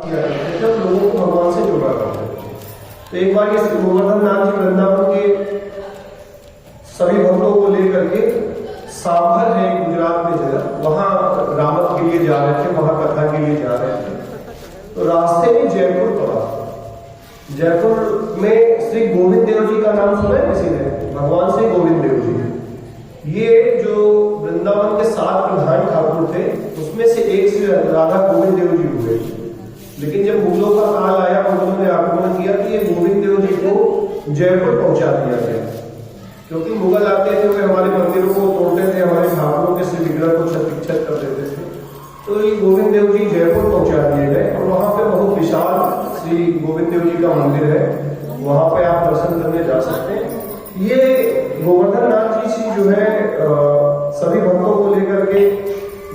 किया करते थे और लोगों को भगवान से जोड़ा करते थे। तो एक बार ये श्री गोवर्धन नाथ जी वृंदावन के सभी भक्तों को लेकर के सांभर है गुजरात में जगह, वहां रामत के लिए जा रहे थे, वहां कथा के लिए जा रहे थे। तो रास्ते में जयपुर पड़ा। जयपुर में श्री गोविंद देव जी का नाम सुना है किसी ने? भगवान श्री गोविंद देव जी, ये जो वृंदावन के 7 प्रधान ठाकुर थे उसमें से एक श्री राधा गोविंद देव जी हुए। लेकिन जब मुगलों का काल आया, मुगलों ने आक्रमण किया कि ये गोविंद देव जी को जयपुर पहुंचा दिया गया, क्योंकि मुगल आते थे वे हमारे मंदिरों को तोड़ते थे, हमारे ठाकुरों के श्री विग्रह को क्षत कर देते थे। तो ये गोविंद देव जी जयपुर पहुंचा दिए गए और वहां पे बहुत विशाल श्री गोविंद देव जी का मंदिर है, वहां पे आप दर्शन करने जा सकते हैं। ये गोवर्धन नाथ जी जो है सभी भक्तों को लेकर के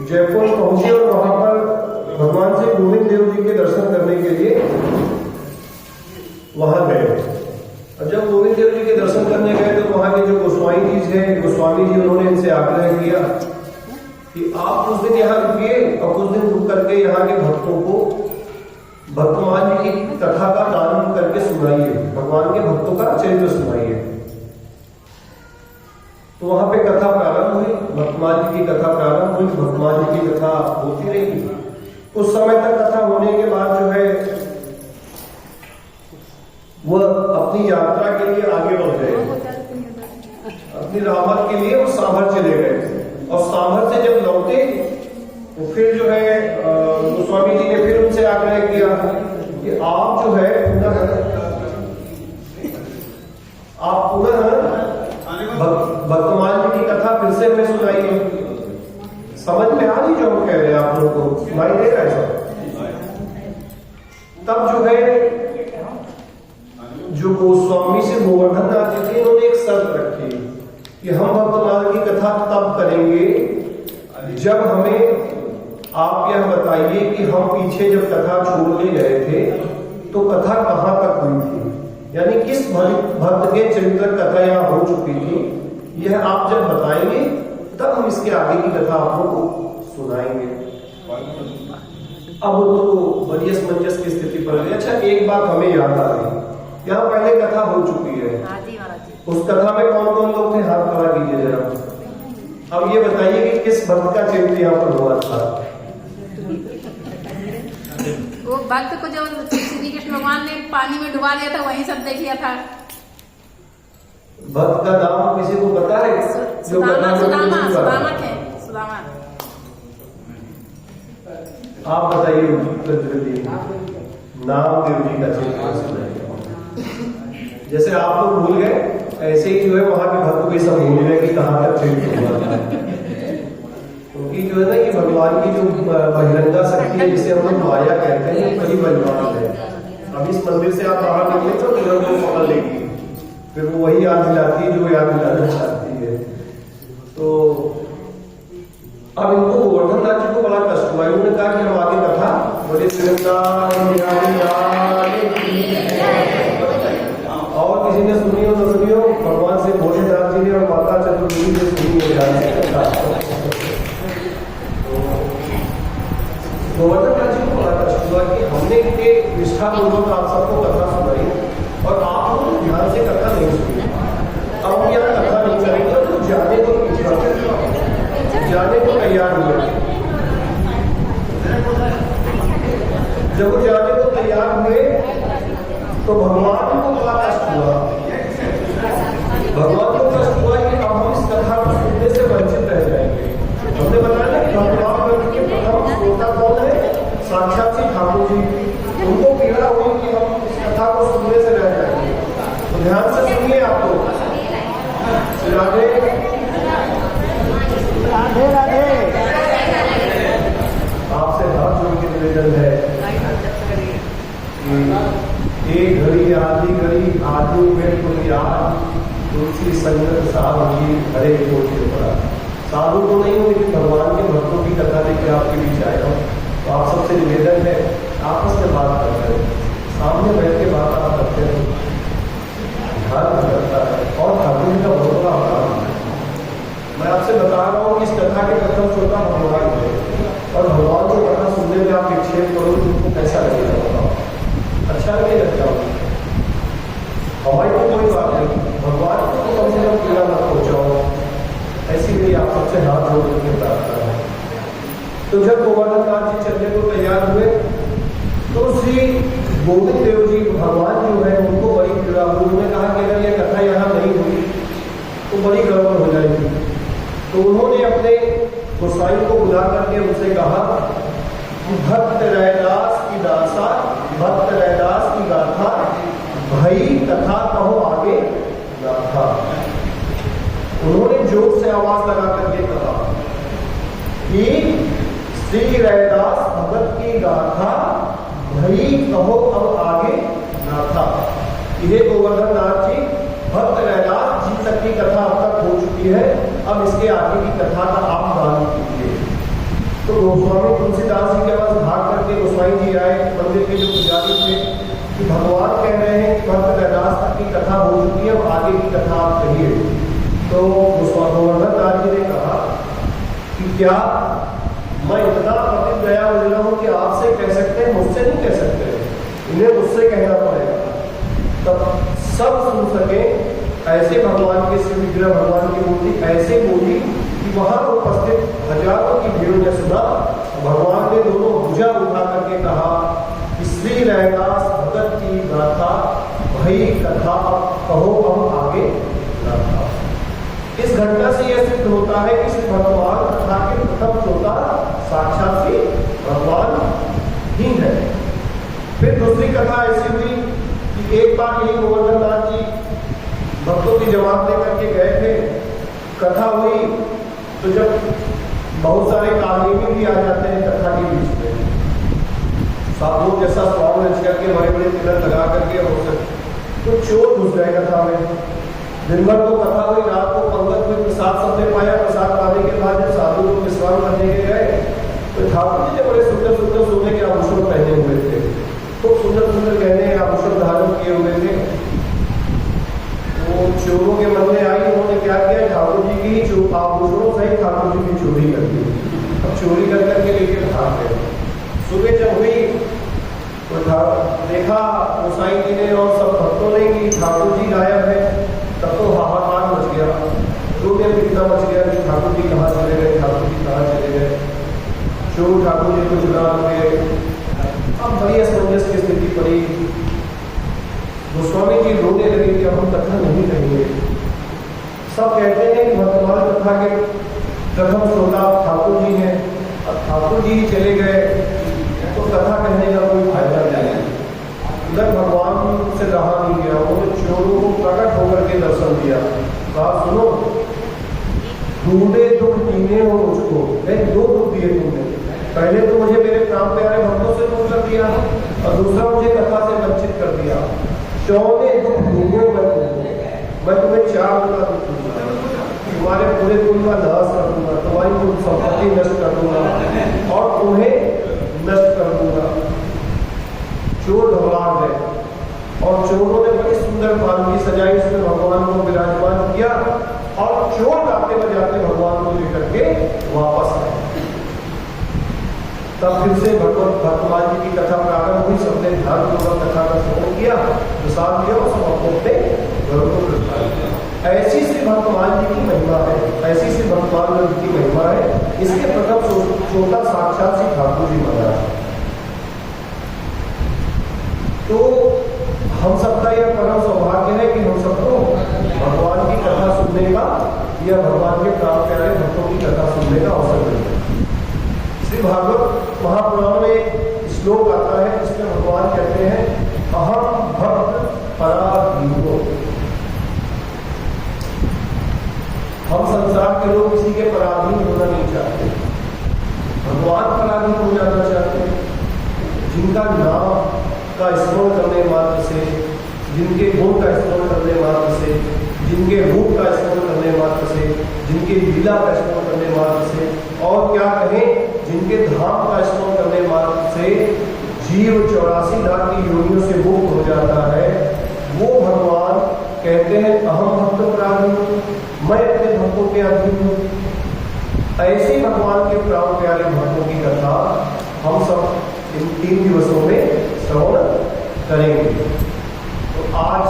जयपुर पहुंचे और वहां पर भगवान श्री गोविंद देव जी के दर्शन करने के लिए वहां गए। और जब गोविंद देव जी के दर्शन करने गए तो वहां के जो गोस्वामी जी थे, गोस्वामी जी उन्होंने इनसे आग्रह किया कि आप कुछ दिन यहाँ रुकिए और कुछ दिन रुक करके यहाँ के भक्तों को भगवान जी की कथा का दान करके सुनाइए, भगवान के भक्तों का चरित्र सुनाइए। तो वहां पे कथा प्रारंभ हुई, भगवान जी की कथा प्रारंभ हुई, भगवान जी की कथा होती रही। कुछ समय तक कथा होने के बाद जो है वह अपनी यात्रा के लिए आगे बढ़ गए, अपनी रामत के लिए वो सांभर चले गए। और सांभर से जब लौटे तो फिर जो है गोस्वामी जी ने फिर उनसे आग्रह किया कि आप जो है आप पुनः भगवान जी की कथा फिर से हमें सुनाइए। समझ में आ रही जो हम कह रहे हैं, आप लोगों को सुनाई दे रहा है सब? तब जो है जो गोस्वामी से गोवर्धन नाथ जी थे उन्होंने एक शर्त रखी कि हम भक्तमाल की कथा तब करेंगे जब हमें आप यह बताइए कि हम पीछे जब कथा छोड़ने गए थे तो कथा कहां तक हुई थी, यानी किस भक्त के चरित्र कथा यहाँ हो चुकी थी, यह आप जब बताएंगे तब हम इसके आगे की कथा आप लोगों को सुनाएंगे। अब तो बड़ी असमंजस की स्थिति पड़ गई। अच्छा, एक बात हमें याद आ गई, यहाँ पहले कथा हो चुकी है, उस कथा में कौन कौन लोग थे? हाथ खड़ा कीजिए जरा। अब ये बताइए कि किस भक्त का चरित्र यहाँ पर हुआ था? वो भक्त को जो श्री कृष्ण भगवान ने पानी में डुबा लिया था, वही सब देख लिया था। भक्त का नाम किसी को पता है? सुदामा थे, सुदामा। आप बताइए नाम देव जी का चरित्र। जैसे आप लोग भूल गए, ऐसे ही जो है वहां के भक्त भी सब भूल गए कि कहां तक चरित्र हुआ था। क्योंकि जो है ना कि भगवान की जो बहिरंगा शक्ति है, जिसे हम लोग माया कहते हैं, बड़ी बलवान है। अब इस मंदिर से आप बाहर निकले तो इधर को पकड़ लेगी, फिर वो वही याद दिलाती है जो याद दिलाना चाहती है। तो अब इनको गोवर्धन नाथ जी को बड़ा कष्ट हुआ। उन्होंने कहा कि हम आगे कथा बड़े और किसी ने सुनी हो तो सुनियो, भगवान से भोलेनाथ जी ने और माता चतुर्वेदी ने सुनी हो जाए। गोवर्धन नाथ जी को बड़ा कष्ट हुआ कि हमने इनके निष्ठापूर्वक आप सबको कथा सुनाई और आप लोग ध्यान से कथा नहीं सुनी। अब हम यहाँ कथा नहीं करेंगे तो जाने को जाने को तैयार हुए। जब वो जाने को तैयार हुए तो भगवान को बड़ा कष्ट हुआ। भगवान को कष्ट हुआ कि अब हम इस कथा को सुनने से वंचित रह जाएंगे। हमने बताया ना कि भगवान के प्रथम श्रोता कौन है? साक्षात श्री ठाकुर जी। उनको पीड़ा हुई कि हम इस कथा को सुनने से रह जाएंगे। तो ध्यान से सुनिए आप लोग। राधे राधे राधे। आपसे हाथ जोड़ के निवेदन है, एक घड़ी आधी घड़ी आदमी में तो याद तुलसी संगत साधु जी हरे को पड़ा। साधु तो नहीं हो, लेकिन भगवान के भक्तों की कथा लेकर आपके बीच आया हूँ। तो आप सबसे निवेदन है, आपस में बात करते हैं, सामने बैठ के बात आप करते हैं, ध्यान करता है और ठाकुर जी का बहुत बड़ा अपराध है। मैं आपसे बता रहा हूँ कि इस कथा के प्रथम श्रोता भगवान है और भगवान को कथा सुनने में आप विक्षेप करो तो कैसा लगेगा? श्री गोविंद देव जी भगवान जो है उनको बड़ी पीड़ा हुई। उन्होंने कहा कि अगर यह कथा यहाँ नहीं हुई तो बड़ी गड़बड़ हो जाएगी। तो उन्होंने अपने गोसाई को बुला करके उनसे कहा, भक्त रैदास की दासा, भक्त रैदास की गाथा, भई कथा कहो आगे गाथा। उन्होंने जोर से आवाज लगा करके कहा कि श्री रैदास भगत की गाथा, भई कहो अब आगे गाथा। ये गोवर्धन नाथ जी भक्त रैदास जी तक की कथा अब तक हो चुकी है, अब इसके आगे की कथा का आप गान कीजिए। तो गोस्वामी तुलसीदास जी के पास भाग करके गोस्वामी जी आए, मंदिर के जो पुजारी थे, कि भगवान कह रहे हैं कि भक्त रैदास तक की कथा हो चुकी है, अब आगे की कथा आप कहिए। तो गोवर्धन नाथ जी ने कहा कि क्या मैं इतना पतित गया उजला हूं कि आपसे कह सकते हैं, मुझसे नहीं कह सकते, इन्हें मुझसे कहना पड़ेगा। तब सब सुन सके ऐसे भगवान के शिव विग्रह भगवान की मूर्ति ऐसे बोली कि वहां उपस्थित हजारों की भीड़ ने सुना। भगवान ने दोनों भुजा उठा करके कहा कि श्री रैदास भगत की गाथा, भई कथा कहो अब आगे गाथा। इस घटना से यह सिद्ध होता है कि श्री भगवान कथा के प्रथम श्रोता साक्षात श्री भगवान ही है। फिर दूसरी कथा ऐसी हुई कि एक बार यही गोवर्धन नाथ जी भक्तों की जमात लेकर के गए थे, कथा हुई, तो जब बहुत सारे कालीनी भी आ जाते हैं कथा के बीच में, साधुओं जैसा स्वागत रच करके बड़े बड़े तिलक लगा करके तो चोर घुस गए कथा में। दिन भर तो कथा हुई, रात को पंगत में प्रसाद सबने पाया। प्रसाद पाने के बाद जब साधु लोग विश्राम करने के गए तो ठाकुर जी ने बड़े सुंदर सुंदर सोने के आभूषण पहने हुए थे, खूब सुंदर सुंदर गहने आभूषण धारण किए हुए थे। वो चोरों के मन में आई, उन्होंने क्या किया, ठाकुर जी की आभूषणों सहित ठाकुर जी की चोरी कर दी। अब चोरी कर करके लेके भाग गए। सुबह जब हुई तो देखा गोसाई जी ने और सब भक्तों ने कि ठाकुर जी गायब है। तब तो हाहाकार मच गया, रोने पीटना मच गया कि ठाकुर जी कहाँ चले गए, ठाकुर जी कहाँ चले गए। चोर ठाकुर जी को चुरा गए। अब बड़ी असमंजस की स्थिति पड़ी। गोस्वामी जी रोने लगे कि अब हम कथा नहीं कहेंगे। सब कहते हैं कि वर्तमान कथा के प्रथम श्रोता ठाकुर जी हैं, अब ठाकुर जी चले गए तो कथा कहने का कोई फायदा नहीं है। उधर भगवान से रहा नहीं गया, उन्होंने चोरों को प्रकट होकर के दर्शन दिया। कहा सुनो, ढूंढे दुख दीने हो मुझको, दो दुख दिए तुमने। पहले तो मुझे मेरे प्राण प्यारे भक्तों से दूर कर दिया और दूसरा मुझे कथा से वंचित कर दिया। चौने दुख दीने मैं तुम्हें 4 का दुख दूंगा, तुम्हारे पूरे कुल का नाश कर दूंगा, तुम्हारी कुल संपत्ति नष्ट कर दूंगा और तुम्हें नष्ट कर दूंगा। चोर घबरा गए और चोरों ने बड़ी सुंदर पालकी सजाई, उसमें भगवान को विराजमान किया और चोर गाते बजाते भगवान को लेकर के वापस आए। तब फिर से भगवान जी की कथा प्रारंभ हुई। सबने ध्यानपूर्वक कथा का श्रवण किया, प्रसाद किया और सब अपने घरों को लौटा दिया। ऐसी श्री भगवान जी की महिमा है, ऐसी श्री भगवान जी की महिमा है। इसके प्रथम श्रोता साक्षात श्री ठाकुर जी महाराज। तो हम सबका यह परम सौभाग्य है कि हम सबको भगवान की कथा सुनने का या भगवान के प्राण प्यारे भक्तों की कथा सुनने का अवसर मिलता है। श्री भागवत महापुराण में एक श्लोक आता है जिसमें भगवान कहते हैं, अहम भक्त पराधीनो। हम संसार के लोग किसी के पराधीन होना नहीं चाहते, भगवान पराधीन हो जाना चाहते हैं। जिनका नाम का स्मरण करने मात्र से, जिनके गुण का स्मरण करने मात्र से, जिनके रूप का स्मरण करने मात्र से, जिनके लीला का स्मरण करने मात्र से और क्या कहें जिनके धाम का स्मरण करने मात्र से जीव 84 लाख की योनियों से मुक्त हो जाता है, वो भगवान कहते हैं अहम भक्त पराधीन, मैं अपने भक्तों के अधीन हूँ। ऐसे भगवान के प्राण प्यारे भक्तों की कथा हम सब इन 3 दिवसों में श्रवण करेंगे। तो आज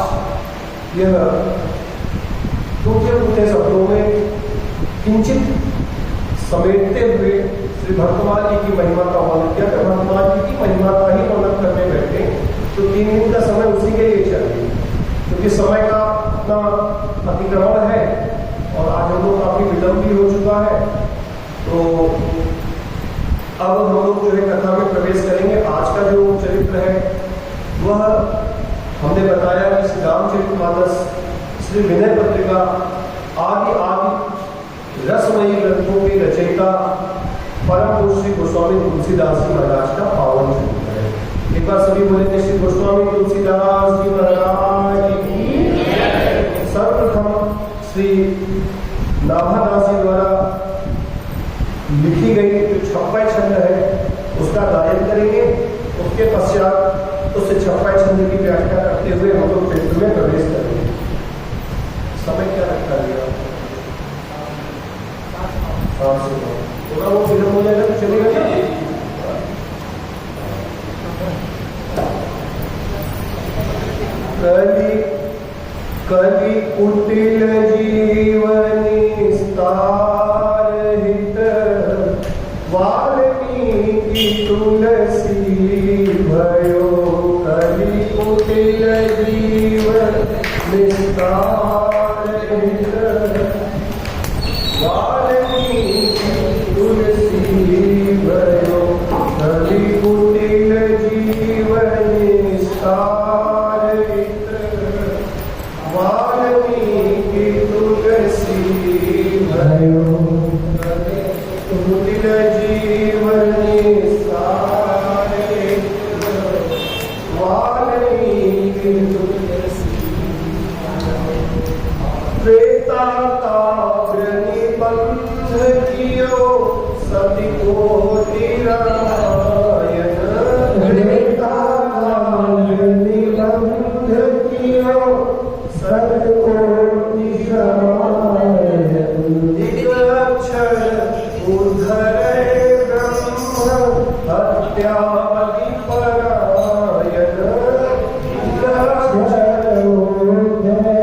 यह टूटे शब्दों में किंचित समेटते हुए श्री भगवान जी की महिमा का वर्णन किया। भगवान जी की महिमा का ही वर्णन करने बैठे तो 3 दिन का समय उसी के लिए चाहिए, क्योंकि समय का अपना अतिक्रमण है और आज हम लोग काफी विलंब भी हो चुका है। तो अब हम लोग जो है कथा में प्रवेश करेंगे। आज का जो चरित्र है वह हमने बताया कि श्री रामचरितमानस, श्री विनय पत्रिका आदि रसमयी ग्रंथों के रचयिता परम पूज्य श्री गोस्वामी तुलसीदास जी महाराज का पावन चरित्र है। एक बार सभी बोलेंगे श्री गोस्वामी तुलसीदास जी महाराज की। सर्वप्रथम श्री नाभादास जी द्वारा लिखी गई जो 56 छंद है उसका गायन करेंगे। उसके पश्चात उस 56 छंद की व्याख्या करते हुए हम लोग चरित्र में प्रवेश करेंगे। समय क्या रखा गया? थोड़ा वो विलंब हो जाएगा तो चलेगा क्या? कली कुटिल जीवनी स्तारहित वाल्मीकि तुलसी भयो। कली कुटिल जीवनी स्तारहित वाल्मीकि तुलसी भयो। कली कुटिल जीवनी स्तारहित वाल्मीकि तुलसी भयो। कुटिल जीवनी स्तारहित वाल्मीकि तुलसी त्रेता काव्य निबंध कियो सति कोटि रामायण। त्रेता काव्य निबंध कियो सति कोटि रामायण। एक अक्षर उद्धरे ब्रह्म हत्या परायण। एक अक्षर उद्धरे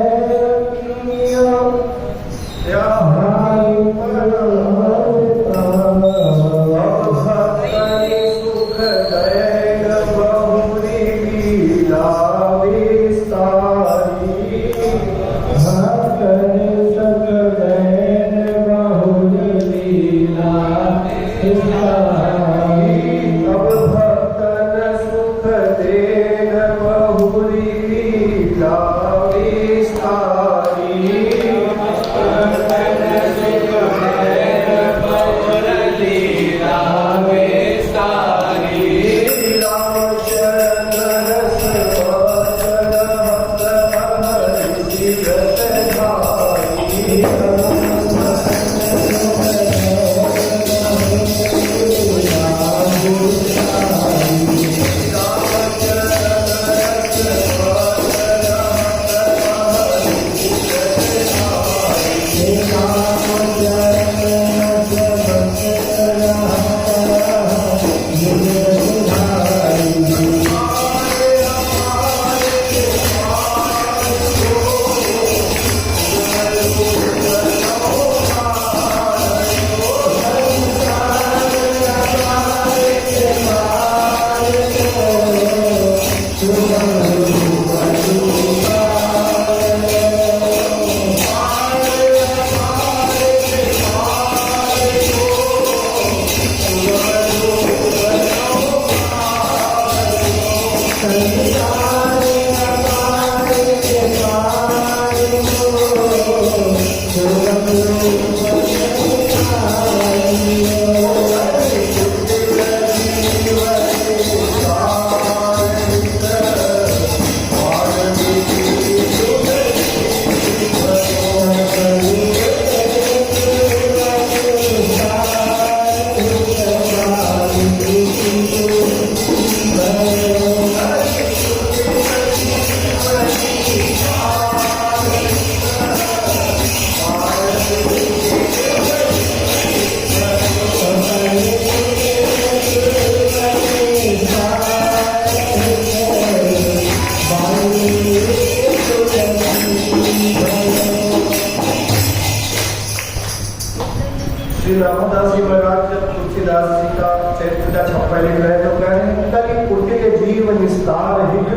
श्री रामदास जी महाराज जब तुलसीदास जी का चरित्र का छप्पा लिख रहे हैं तो कह रहे हैं कि कुटिल जीव निस्तार हित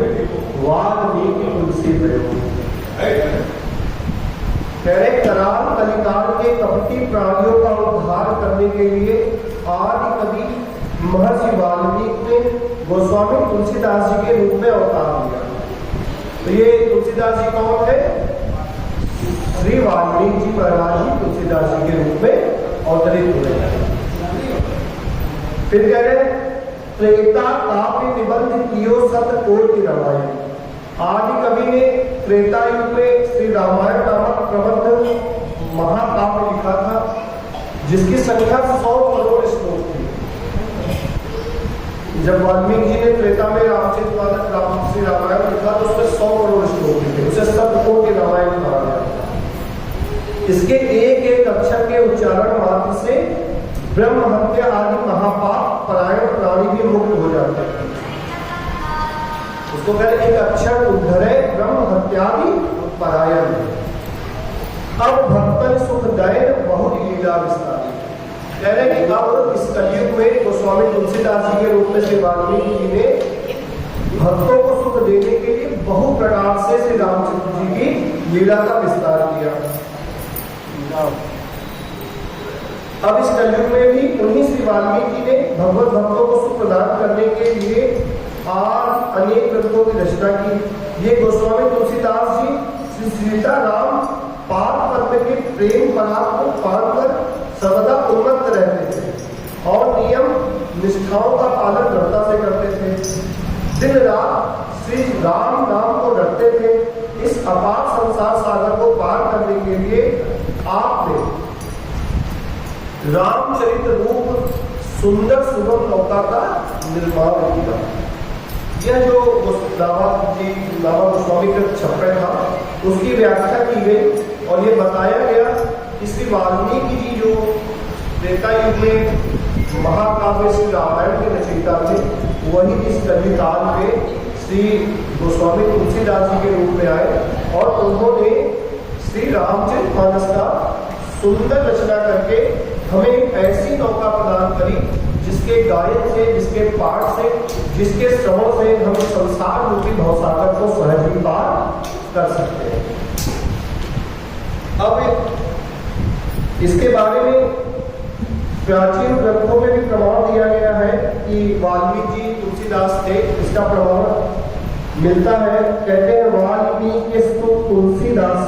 वाल्मीकि तुलसी भयो। कह रहे कराल कलिकाल के कपटी प्राणियों का उद्धार करने के लिए आदि कवि महर्षि वाल्मीकि ने गोस्वामी तुलसीदास जी के रूप में अवतार लिया। तो ये तुलसीदास जी कौन है? श्री वाल्मीकि जी महाराज जी तुलसीदास जी के रूप में अवतरित हुए। फिर कह रहे त्रेता काव्य निबंध कियो सत कोटि रामायण। आदि कवि ने त्रेता युग में श्री रामायण नामक प्रबंध महाकाव्य लिखा था, जिसकी संख्या 100 करोड़ श्लोक थी। जब वाल्मीकि जी ने त्रेता में रामचरितमानस श्री रामायण लिखा तो उसमें 100 करोड़ श्लोक थे, उसे सप्तकोटि रामायण कहा गया। इसके एक एक अक्षर के उच्चारण मात्र से ब्रह्म हत्या आदि महापाप परायण प्राणी भी मुक्त हो जाते हैं। उसको कहते एक अक्षर उद्धरे ब्रह्म हत्यादि परायण। अब भक्तन सुख दैन बहुत लीला विस्तारी। कह रहे कि अब इस कलयुग में गोस्वामी तुलसीदास जी के रूप में श्री वाल्मीकि जी ने भक्तों को सुख देने के लिए बहु प्रकार से श्री रामचंद्र जी की लीला का विस्तार किया। अब इस कलयुग में भी उन्हीं श्री वाल्मीकि ने भगवत भक्तों को सुख प्रदान करने के लिए आज अनेक ग्रंथों की रचना की। ये गोस्वामी तुलसीदास जी श्री सीता राम पाद पद्म के प्रेम पराग को पाकर सर्वदा उन्मत्त रहते थे और नियम निष्ठाओं का पालन दृढ़ता से करते थे। दिन रात श्री राम नाम को रटते थे। इस अपार संसार सागर को पार करने के लिए आपने रामचरित्र रूप सुंदर सुगम नौका का निर्माण किया। यह जो नामा गोस्वामी का छप्पर था उसकी व्याख्या की गई और ये बताया गया कि श्री वाल्मीकि जी जो त्रेता युग में महाकाव्य श्री रामायण के रचयिता थे, वही इस कलिकाल में श्री गोस्वामी तुलसीदास जी के रूप में आए और उन्होंने श्री रामचरितमानस का सुंदर रचना करके हमें ऐसी नौका प्रदान करी जिसके गायन से, जिसके पाठ से, जिसके श्रवण से हम संसार रूपी भवसागर को सहज ही पार कर सकते हैं। अब इसके बारे में प्राचीन ग्रंथों में भी प्रमाण दिया गया है कि वाल्मीकि जी तुलसीदास थे। इसका प्रमाण मिलता है। कहते हैं वाल्मीकि तुलसीदास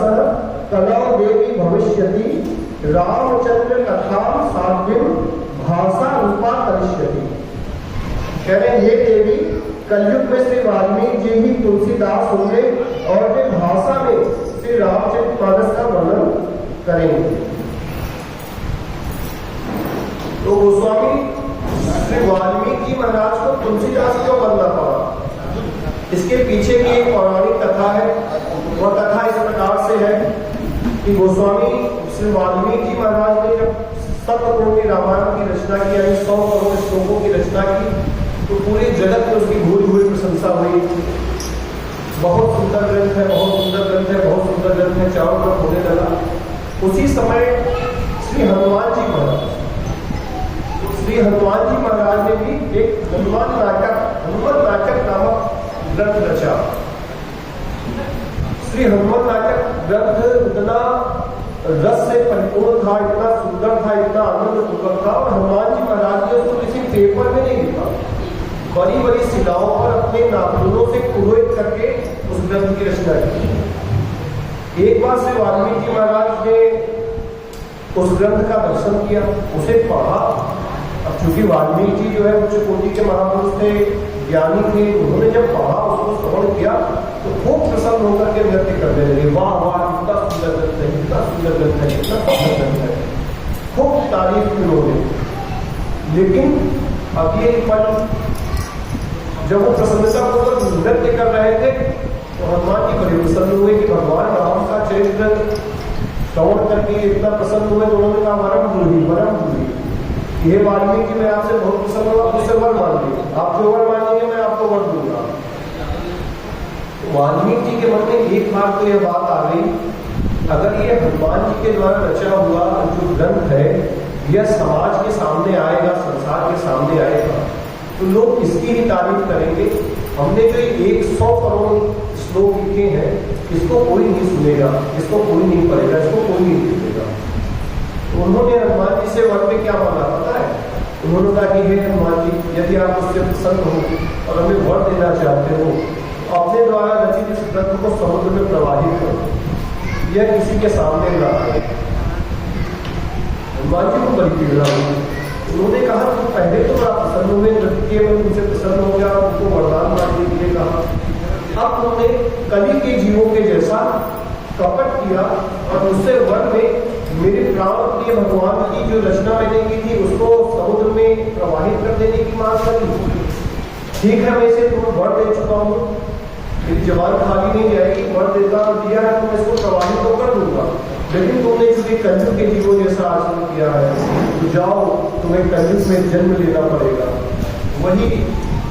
कलौ देवी भविष्यति रामचंद्र कथा साध्वीं भाषा रूपा करिष्यति। कह रहे ये देवी कलयुग में श्री वाल्मीकि जी ही तुलसीदास होंगे और वे भाषा में श्री रामचरितमानस का वर्णन करेंगे। तो गोस्वामी श्री वाल्मीकि महाराज को तुलसीदास क्यों बनना पड़ा? इसके पीछे की एक पौराणिक कथा है। वह कथा इस प्रकार से है कि गोस्वामी श्री वाल्मीकि महाराज ने जब सप्तकोटि रामायण की रचना की, यानी 100 करोड़ श्लोकों की रचना की, तो पूरे जगत में उसकी भूरी भूरी प्रशंसा हुई। बहुत सुंदर ग्रंथ है, बहुत सुंदर ग्रंथ है, बहुत सुंदर ग्रंथ है, चारों तरफ होने लगा। उसी समय श्री हनुमान जी महाराज ने भी एक हनुमान नाटक नामक ग्रंथ रचा। श्री हनुमान नाटक ग्रंथ इतना रस से परिपूर्ण था, इतना सुंदर था, इतना आनंदपूर्वक था और हनुमान जी महाराज ने उसको किसी पेपर में नहीं लिखा, बड़ी बड़ी शिलाओं पर अपने नाखूनों से कुलोहित करके उस ग्रंथ की रचना की। एक बार श्री वाल्मीकि महाराज ने उस ग्रंथ का दर्शन किया, उसे पढ़ा। अब चूंकि वाल्मीकि जो है उच्च कोटि के महापुरुष थे, ज्ञानी थे, उन्होंने जब पढ़ा, उसको श्रवण किया तो खूब प्रसन्न होकर के नृत्य करने लगे। वाह वाह, कितना सुंदर ग्रंथ है, कितना सुंदर ग्रंथ है, कितना सुंदर ग्रंथ है, खूब तारीफ की उन्होंने। लेकिन अब ये पल जब वो प्रसन्नतापूर्वक नृत्य कर रहे थे तो हनुमान जी बड़े प्रसन्न हुए कि भगवान राम का चरित्र श्रवण करके इतना प्रसन्न हुए। तो उन्होंने कहा वरम दूरी, ये वाल्मीकि मैं आपसे बहुत प्रसन्न हुआ, मुझसे वर मांगिए, आप जो वर मांगेंगे मैं आपको वर दूंगा। वाल्मीकि जी के मन में एक बार तो यह बात आ गई, अगर ये हनुमान जी के द्वारा रचा हुआ जो ग्रंथ है यह समाज के सामने आएगा, संसार के सामने आएगा, तो लोग इसकी ही तारीफ करेंगे हमने जो 100 करोड़ श्लोक लिखे हैं, इसको कोई नहीं सुनेगा, इसको कोई नहीं पढ़ेगा, इसको कोई नहीं देखेगा। तो उन्होंने हनुमान जी से वन में क्या मांगा पता है? उन्होंने कहा कि हे हनुमान जी, यदि आप उससे प्रसन्न हो और हमें वर देना चाहते हो, अपने द्वारा रचित इस ग्रंथ को समुद्र में प्रवाहित करो, यह किसी के सामने न आए। हनुमान जी को बड़ी पीड़ा हुई। उन्होंने कहा तुम पहले तो बड़ा प्रसन्न हुए, नृत्य में तुमसे प्रसन्न हो गया, उनको वरदान मांगने के लिए कहा। अब तुमने कली के जीवों के जैसा कपट किया और उससे वन में मेरे प्राण प्रिय भगवान की जो रचना मैंने की थी उसको समुद्र में प्रवाहित कर देने की मांग करी। ठीक है, मैं इसे तुम्हें वर दे चुका हूँ, मेरी जवान खाली नहीं जाएगी, वर देता और दिया है तो मैं इसको प्रवाहित तो कर दूंगा, लेकिन तुमने इसके कलयुग के जीवों जैसा आचरण किया है, तो जाओ तुम्हें कलयुग में जन्म लेना पड़ेगा। वही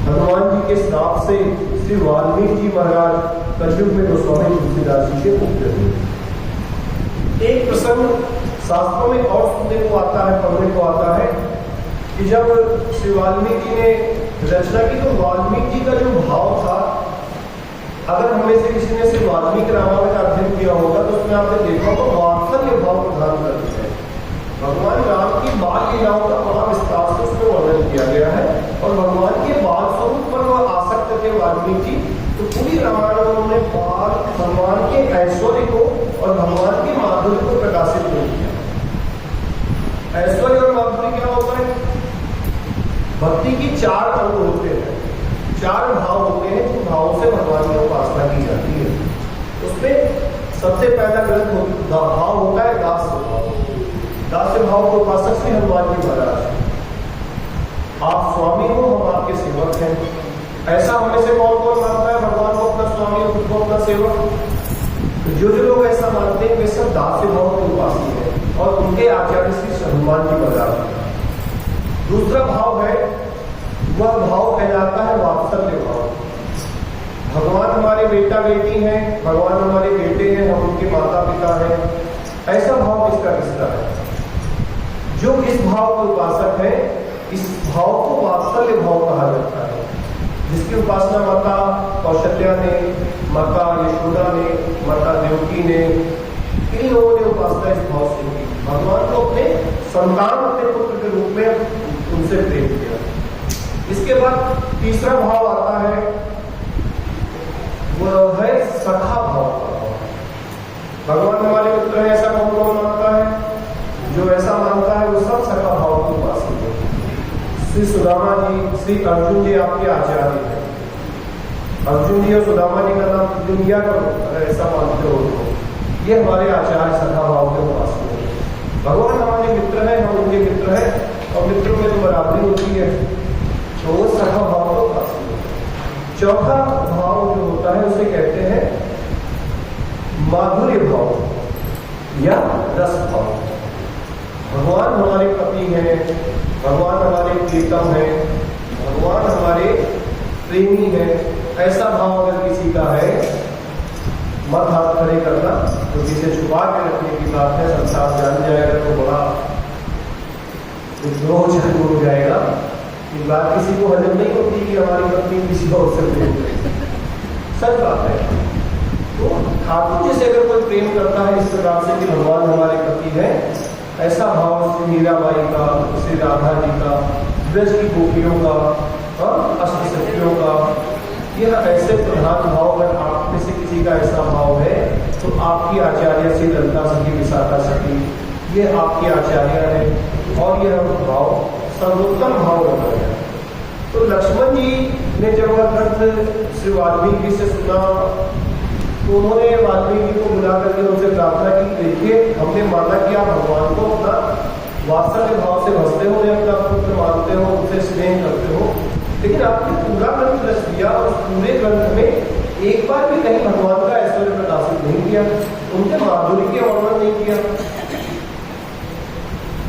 हनुमान जी के श्राप से श्री वाल्मीकि जी महाराज कलयुग में गोस्वामी तुलसीदास जी के पुत्र थे। एक प्रसंग शास्त्रों में और सुनने को आता है, पढ़ने को आता है कि जब श्री वाल्मीकि जी ने रचना की तो वाल्मीकि जी का जो भाव था, अगर हमें से किसी ने सिर्फ वाल्मीकि रामायण का अध्ययन किया होगा तो उसमें आपने देखा होगा वात्सल्य भाव प्रदान करते हैं। भगवान राम की बाल लीलाओं का बड़ा विस्तार से उसमें वर्णन किया गया है और भगवान के बाल स्वरूप पर वह आसक्त थे वाल्मीकि जी। तो पूरी रामायण में उन्होंने बाल भगवान के ऐश्वर्य को और भगवान के माधुर्य को प्रकाशित नहीं किया। ऐश्वर्य और माधुर्य क्या होता है? भक्ति की 4 अंग होते हैं, 4 भाव होते हैं जिन भावों से भगवान की उपासना की जाती है। उसमें सबसे पहला ग्रंथ भाव होता है दास्य भाव। दास्य भाव के उपासक श्री हनुमान जी महाराज, आप स्वामी हो, हम आपके सेवक हैं। ऐसा हमें से कौन कौन मानता है भगवान को अपना स्वामी और खुद को अपना सेवक? जो जो लोग ऐसा मानते हैं वे सब दास्य भाव के उपासी हैं और उनके आचार्य श्री हनुमान जी महाराज। दूसरा भाव है, वह भाव कहलाता है वात्सल्य भाव। भगवान हमारे बेटा बेटी हैं, भगवान हमारे बेटे हैं, हम उनके माता पिता हैं, ऐसा भाव किसका किसका है? जो इस भाव के उपासक है, इस भाव को वात्सल्य भाव कहा जाता है, जिसकी उपासना माता कौशल्या ने, माता यशोदा ने, माता देवकी ने, इन लोगों ने उपासना इस भाव से की। भगवान को अपने संतान, अपने पुत्र के रूप में उनसे प्रेम किया। इसके बाद तीसरा भाव आता है, वह है सखा भाव का भाव। भगवान हमारे मित्र हैं, ऐसा कौन कौन मानता है? जो ऐसा मानता है वो सब सखा भाव की उपासना है। श्री सुदामा जी, श्री अर्जुन जी आपके आचार्य हैं। अर्जुन जी और सुदामा जी का नाम दुनिया करो अगर ऐसा मानते हो तो ये हमारे आचार्य सखा भाव के उपासना है। भगवान हमारे मित्र हैं, हम उनके मित्र हैं और मित्रों में तो बराबरी होती है, तो वो सखा भाव को उपासना है। चौथा भाव जो होता है उसे कहते हैं माधुर्य भाव या रस भाव। भगवान हमारे पति हैं, भगवान हमारे प्रीतम हैं, भगवान हमारे प्रेमी हैं, ऐसा भाव अगर किसी का है, मत हाथ खड़े करना, तो जिसे छुपा के रखने की बात है, संसार जान जाएगा तो बड़ा विद्रोह हो जाएगा। ये बात किसी को हजम नहीं होती कि हमारी पत्नी किसी और से प्रेम करे, सच बात है। तो ठाकुर जी से अगर कोई प्रेम करता है इस प्रकार से कि भगवान हमारे पति हैं, ऐसा भाव श्री मीराबाई का, श्री राधा जी का, ब्रज की गोपियों का और अष्टसखियों का, यह ऐसे प्रधान भाव अगर आप में से किसी का ऐसा भाव है तो आपकी आचार्य श्री ललिता सखी, विशाखा सखी, ये आपके आचार्य हैं और यह भाव सर्वोत्तम भाव होता है। तो लक्ष्मण जी ने जब वह ग्रंथ श्री वाल्मीकि से सुना तो उन्होंने वाल्मीकि को बुला करके उनसे प्रार्थना की, देखिए हमने माना कि आप भगवान को अपना वात्सल्य भाव से भजते हो, अपना पुत्र मानते हो, उनसे स्नेह करते हो, लेकिन आपने पूरा ग्रंथ रच दिया और उस पूरे ग्रंथ में एक बार भी कहीं भगवान का ऐश्वर्य प्रकाशित नहीं किया, उनके माधुर्य के वर्णन नहीं किया।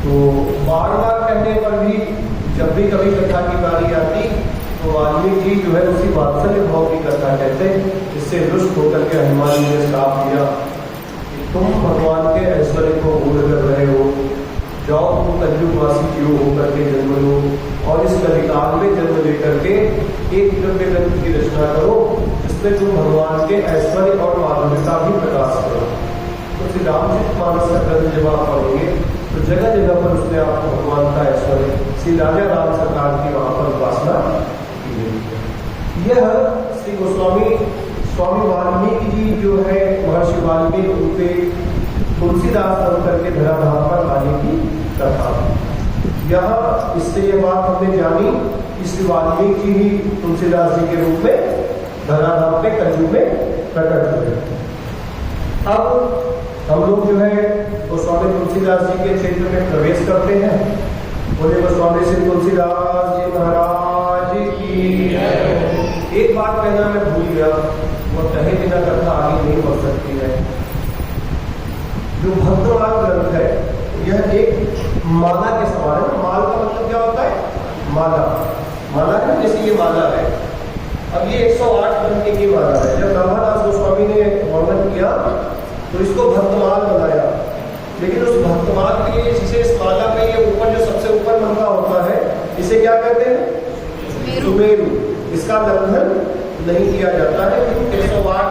तो बार बार कहने पर भी जब भी कभी कथा की बारी आती तो वाल्मीकि जी जो है उसी वात्सल्य भाव की कथा कहते, इससे रुष्ट होकर के हनुमान जी ने श्राप दिया कि तुम भगवान के ऐश्वर्य को भूल कर रहे हो, जाओ तुम कलयुगवासी जीव होकर के जन्म लो, और इस कलिकाल में जन्म लेकर के एक दिव्य ग्रंथ की रचना करो जिसमें तुम भगवान के ऐश्वर्य और माधुर्यता भी प्रकाश करो। तो श्री रामचरितमानस का ग्रंथ जब आप पढ़ेंगे तो जगह जगह पर उसने आपको भगवान का ऐश्वर्य, श्री राजा राम सरकार की वहां पर उपासना की गई है। यह श्री गोस्वामी स्वामी वाल्मीकि जी जो है महर्षि वाल्मीकि उनके तुलसीदास बन करके धराधाम पर आने की कथा। यहाँ इससे ये बात हमने जानी कि श्री वाल्मीकि जी ही तुलसीदास जी के रूप में धराधाम पे कलयुग में प्रकट हुए। अब हम लोग जो है गोस्वामी तुलसीदास जी के क्षेत्र में प्रवेश करते हैं। बोले गोस्वामी श्री तुलसीदास जी महाराज की। एक बात कहना मैं भूल गया, वो कहे बिना कथा आगे नहीं बढ़ सकती है। जो भक्तमाल ग्रंथ है यह एक माला के समान है। माल का मतलब क्या होता है? माला। माला है जैसे ये माला है। अब ये 108 घंटे की माला है। जब रामादास गोस्वामी ने वर्णन किया तो इसको भक्तमाल बनाया, लेकिन उस भक्तमाल के लिए जिसे इस माला में ये ऊपर जो सबसे ऊपर मंगा होता है इसे क्या कहते हैं? सुमेरु। इसका लंघन नहीं किया जाता है, क्योंकि 108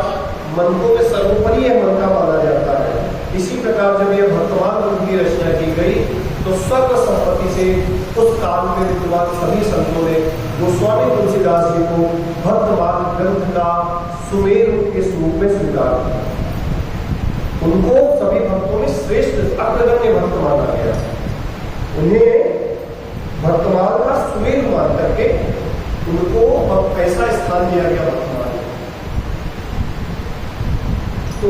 मंत्रों में सर्वोपरि यह मंत्र माना जाता है। इसी प्रकार जब यह भक्तमाल ग्रंथ की रचना की गई तो सर्व संपत्ति से उस काल में विद्वान सभी संतों ने गोस्वामी तुलसीदास जी को भक्तमाल ग्रंथ का सुमेरु के रूप में स्वीकार किया। उनको सभी भक्तों में श्रेष्ठ अग्रगण्य भक्त माना गया। उन्हें भक्तमाल का सुमेरु मान करके उनको ऐसा स्थान दिया गया भक्तमाल। तो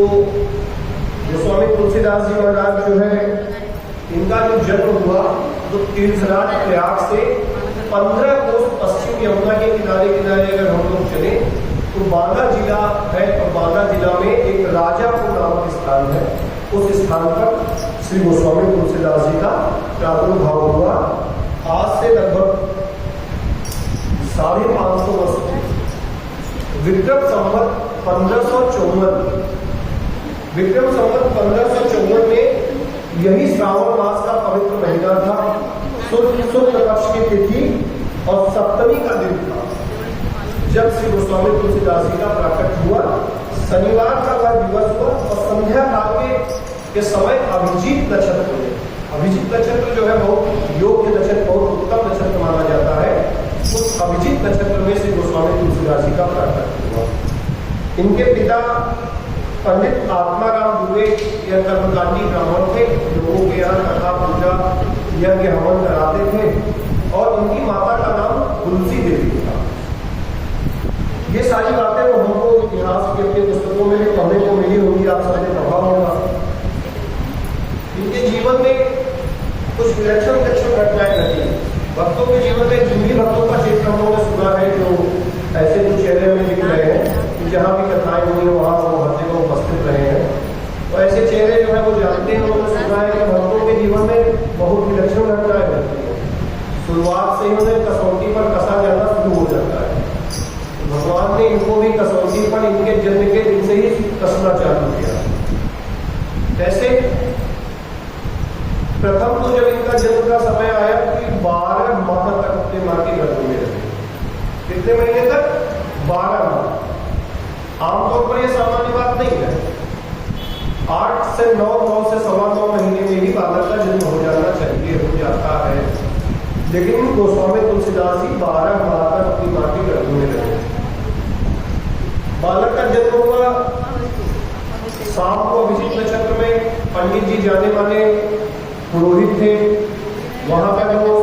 गोस्वामी तुलसीदास जी महाराज जो है इनका जो जन्म हुआ तो तीर्थराज प्रयाग से 15 कोस पश्चिम यमुना के किनारे किनारे अगर हम लोग चले तो बांदा जिला है, और बांदा जिला में एक राजापुर नामक स्थान है। उस स्थान पर श्री गोस्वामी तुलसीदास जी का प्रादुर्भाव हुआ। आज से लगभग 550 वर्ष विक्रम संवत 1554 विक्रम संवत 1554 में यही श्रावण मास का पवित्र महीना था। शुक्ल पक्ष की तिथि और सप्तमी का दिन था जब श्री गोस्वामी तुलसीदास जी का प्रकट हुआ। शनिवार का वह दिवस हुआ और संध्या काल के समय अभिजीत नक्षत्र हुए। अभिजीत नक्षत्र जो है बहुत योग्य नक्षत्र, बहुत उत्तम नक्षत्र माना जाता है। उस अभिजीत नक्षत्र में श्री गोस्वामी तुलसीदास जी का प्रकट हुआ। इनके पिता पंडित आत्माराम दुबे यह कर्मकांडी ब्राह्मण थे, लोगों के यहाँ कथा पूजा यज्ञ हवन कराते थे, और उनकी माता का नाम तुलसी देवी था। ये सारी बातें तो हमको इतिहास की अपनी पुस्तकों में पढ़ने को मिली होगी, आप सबने पढ़ा होगा। इनके जीवन में कुछ विलक्षण घटनाएं घटी। भक्तों के जीवन में जिन भी भक्तों का चित्र हम लोगों ने सुना है, जो ऐसे कुछ चेहरे में दिख रहे हैं, जहाँ भी कथाएं हुई है वहाँ वो हर जगह उपस्थित रहे हैं। तो ऐसे चेहरे जो है वो जानते हैं, उन्होंने सुना है कि भक्तों के जीवन में बहुत विलक्षण घटनाएं घटती है। शुरुआत से ही उन्हें कसौटी पर कसा जाना शुरू हो जाता है। भगवान ने इनको भी कसौटी पर इनके जन्म के दिन से ही कसना चालू किया। कैसे? प्रथम तो जब इनका जन्म का समय आया कि 12 माह तक अपने माँ के गर्भ में रहे। कितने महीने तक? 12 माह। आमतौर पर यह सामान्य बात नहीं है। 8 से 9 से 9.25 महीने में ही बालक का जन्म हो जाना चाहिए, हो जाता है। लेकिन गोस्वामी तुलसीदास जी 12 माह तक अपनी माँ के गर्भ में रहे। बालक का जन्म हुआ शाम को अभिजीत नक्षत्र में। पंडित जी जाने माने पुरोहित थे, वहां का जो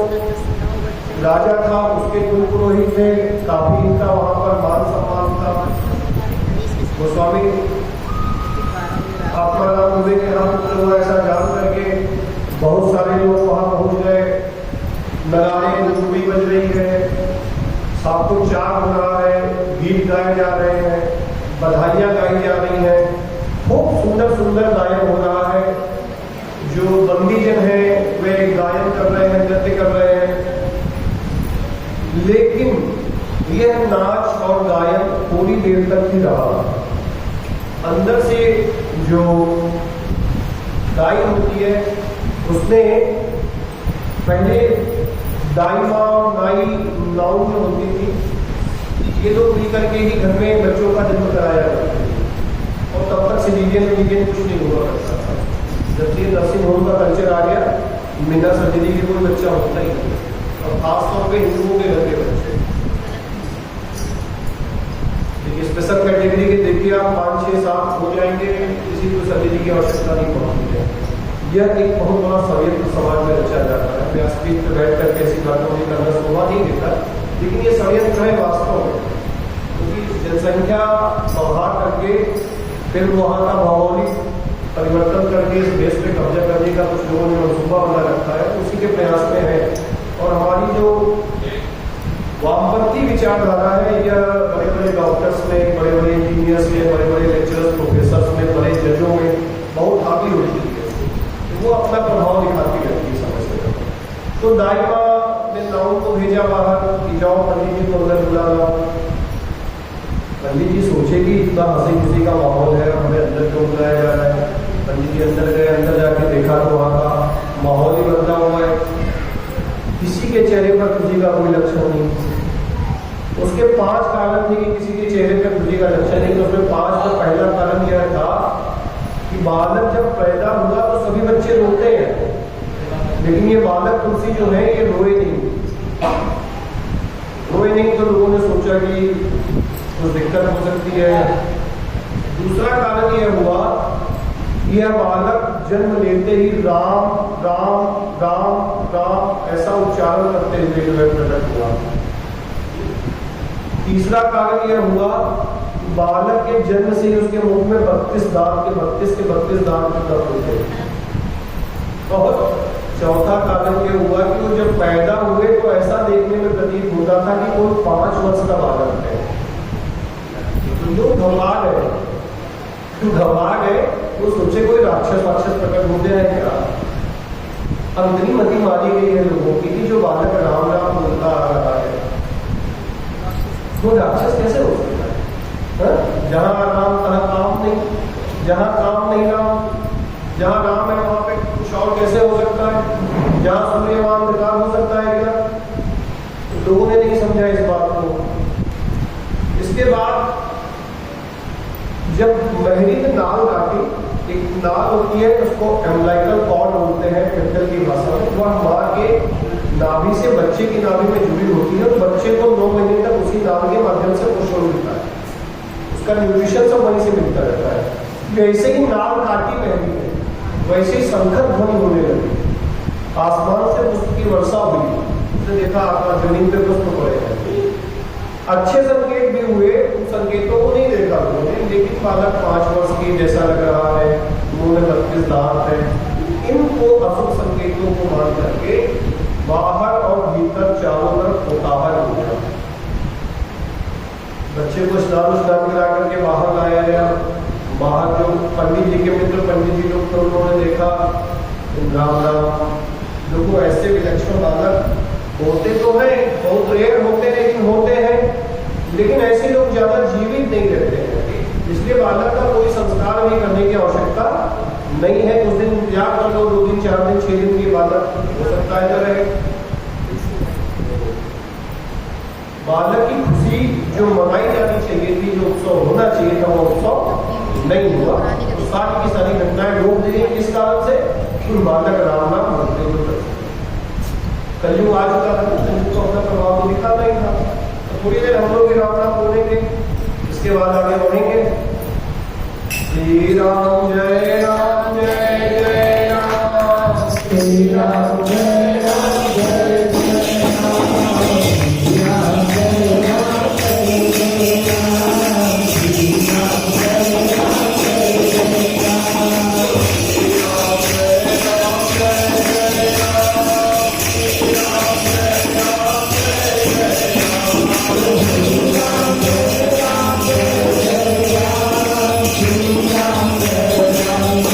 राजा था उसके कुल पुरोहित थे, काफी इनका वहां पर मान सम्मान था। गोस्वामी आत्माराम दुबे के यहाँ पुत्र हुआ ऐसा जान करके बहुत सारे लोग वहां पहुंच गए। नगाड़े डुबी बज रही है, सबको चार हो रहा है, गीत गाए जा रहे हैं, बधाइयां गाई जा रही हैं, खूब सुंदर सुंदर गायन हो रहा है। जो बंदीजन है वे गायन कर रहे हैं, नृत्य कर रहे हैं। लेकिन यह नाच और गायन थोड़ी देर तक ही रहा। अंदर से जो गाय होती है उसने पहले दाई माँ नाई नाऊ जो होती थी, ये लोग मिल करके ही घर में बच्चों का जन्म कराया करते थे। और तब तक सिविलियन कुछ नहीं हुआ करता था। जब से नर्सिंग होम का कल्चर आ गया, बिना सर्जरी के कोई बच्चा होता ही नहीं, और खासतौर पे हिंदुओं के घर के बच्चे। स्पेशल कैटेगरी के देखिए आप 5, 6, 7 हो जाएंगे, किसी को सर्जरी की आवश्यकता नहीं पड़ती है। यह एक बहुत बड़ा षड्यंत्र समाज में रचा जाता है। व्यासपीठ पर बैठ करके ऐसी बातों की करना शोभा नहीं देता, लेकिन ये षड्यंत्र है वास्तव में, क्योंकि जनसंख्या बढ़ा करके फिर वहाँ का भौगोलिक परिवर्तन करके इस देश पे कब्जा करने का कुछ लोगों ने मंसूबा बना रखा है, उसी के प्रयास में है। और हमारी जो वामपंथी विचारधारा है, यह बड़े बड़े डॉक्टर्स में, बड़े बड़े इंजीनियर्स में, बड़े बड़े लेक्चरर्स, प्रोफेसर्स में, बड़े जजों में बहुत हावी होती है। तो वो अपना प्रभाव दिखाती रहती है समय से। तो दाई माँ ने नाऊ को भेजा बाहर कि जाओ पंडित जी को अंदर बुला लाओ। पंडित जी सोचे कि इतना हंसी खुशी का माहौल है, हमें अंदर क्यों बुलाया जा रहा है। पंडित जी अंदर गए, अंदर जाके देखा तो वहाँ का माहौल ही बदला हुआ है, किसी के चेहरे पर खुशी का कोई लक्षण नहीं। उसके 5 कारण थे कि किसी के चेहरे पर खुशी का लक्षण नहीं। तो उसमें 5 का पहला कारण यह था कि बालक जब पैदा हुआ तो सभी बच्चे रोते हैं, लेकिन ये बालक तुलसी जो है ये रोए नहीं। तो लोगों ने सोचा कि कुछ दिक्कत हो सकती है। दूसरा कारण यह हुआ कि यह बालक जन्म लेते ही राम राम राम राम ऐसा उच्चारण करते हुए जो है प्रकट हुआ। तीसरा कारण यह हुआ बालक के जन्म से ही उसके मुख में 32 दांत दर्द होते। और चौथा कारण यह हुआ कि वो जब पैदा हुए तो ऐसा देखने में प्रतीत होता था कि कोई 5 वर्ष का बालक है। लोग घबरा गए, वो सोचे कोई राक्षस प्रकट होते हैं क्या। अब इतनी मति मारी गई है लोगों की कि जो बालक राम राम बोलता आ रहा है वो राक्षस कैसे हो सकता है। जहां राम तहाँ काम नहीं, जहां काम नहीं राम, जहां राम है वहां पे कुछ और कैसे हो सकता है। जहां सूर्य वहां अंधकार हो सकता है क्या। लोगों ने नहीं समझा इस बात को। इसके बाद जब महरी ने नाल काटी, एक नाल होती है उसको एम्बलाइकल कॉर्ड बोलते हैं मेडिकल की भाषा में, वह माँ के नाभि से बच्चे की नाभि में जुड़ी होती है। तो बच्चे को 9 महीने तक उसी नाल के माध्यम से पोषण मिलता है, उसका न्यूट्रिशन सब वहीं से मिलता रहता है। जैसे ही नाल काटी महरी ने, वैसे ही संकट ध्वनि होने लगी। आसमान से पुष्प की वर्षा हुई, उसने देखा आकाश जमीन पे पुष्प पड़े हैं। अच्छे संकेत भी हुए, उन संकेतों को नहीं देखा उन्होंने, लेकिन बालक 5 वर्ष की जैसा लग रहा है, मुंह में 32 दांत है, इनको अशुभ संकेतों को मान करके बाहर और भीतर चारों तरफ पोताहर हो गया। बच्चे को स्नान करा करके बाहर लाया गया। बाहर जो पंडित जी के मित्र पंडित जी लोग थे उन्होंने देखा, राम राम लोगों ऐसे विलक्षण बालक होते तो हैं, बहुत रेयर होते हैं लेकिन होते हैं, लेकिन ऐसे लोग ज्यादा जीवित नहीं रहते हैं। इसलिए बालक का कोई संस्कार भी करने की आवश्यकता नहीं है। कुछ दिन इंतजार कर लो, 2 दिन 4 दिन 6 दिन की बालक हो सकता है तो रहे। बालक की खुशी जो मनाई जानी चाहिए थी, जो उत्सव होना चाहिए था, वो उत्सव नहीं हुआ। तो सारी की सारी घटनाएं रोक दी गई। किस कारण से? उन बालक राम नाम बोलते हुए कलयुग आ चुका था, कलयुग को अपना प्रभाव तो दिखाना ही था। तो थोड़ी देर हम लोग भी राम नाम बोलेंगे, इसके बाद आगे बढ़ेंगे। श्री राम जय राम जय जय राम, श्री राम जय राम जय जय राम, श्री राम जय राम जय जय राम, श्री राम जय राम जय जय राम, श्री राम जय राम जय जय राम, श्री राम जय राम जय जय राम, श्री राम जय राम जय जय राम, श्री राम जय राम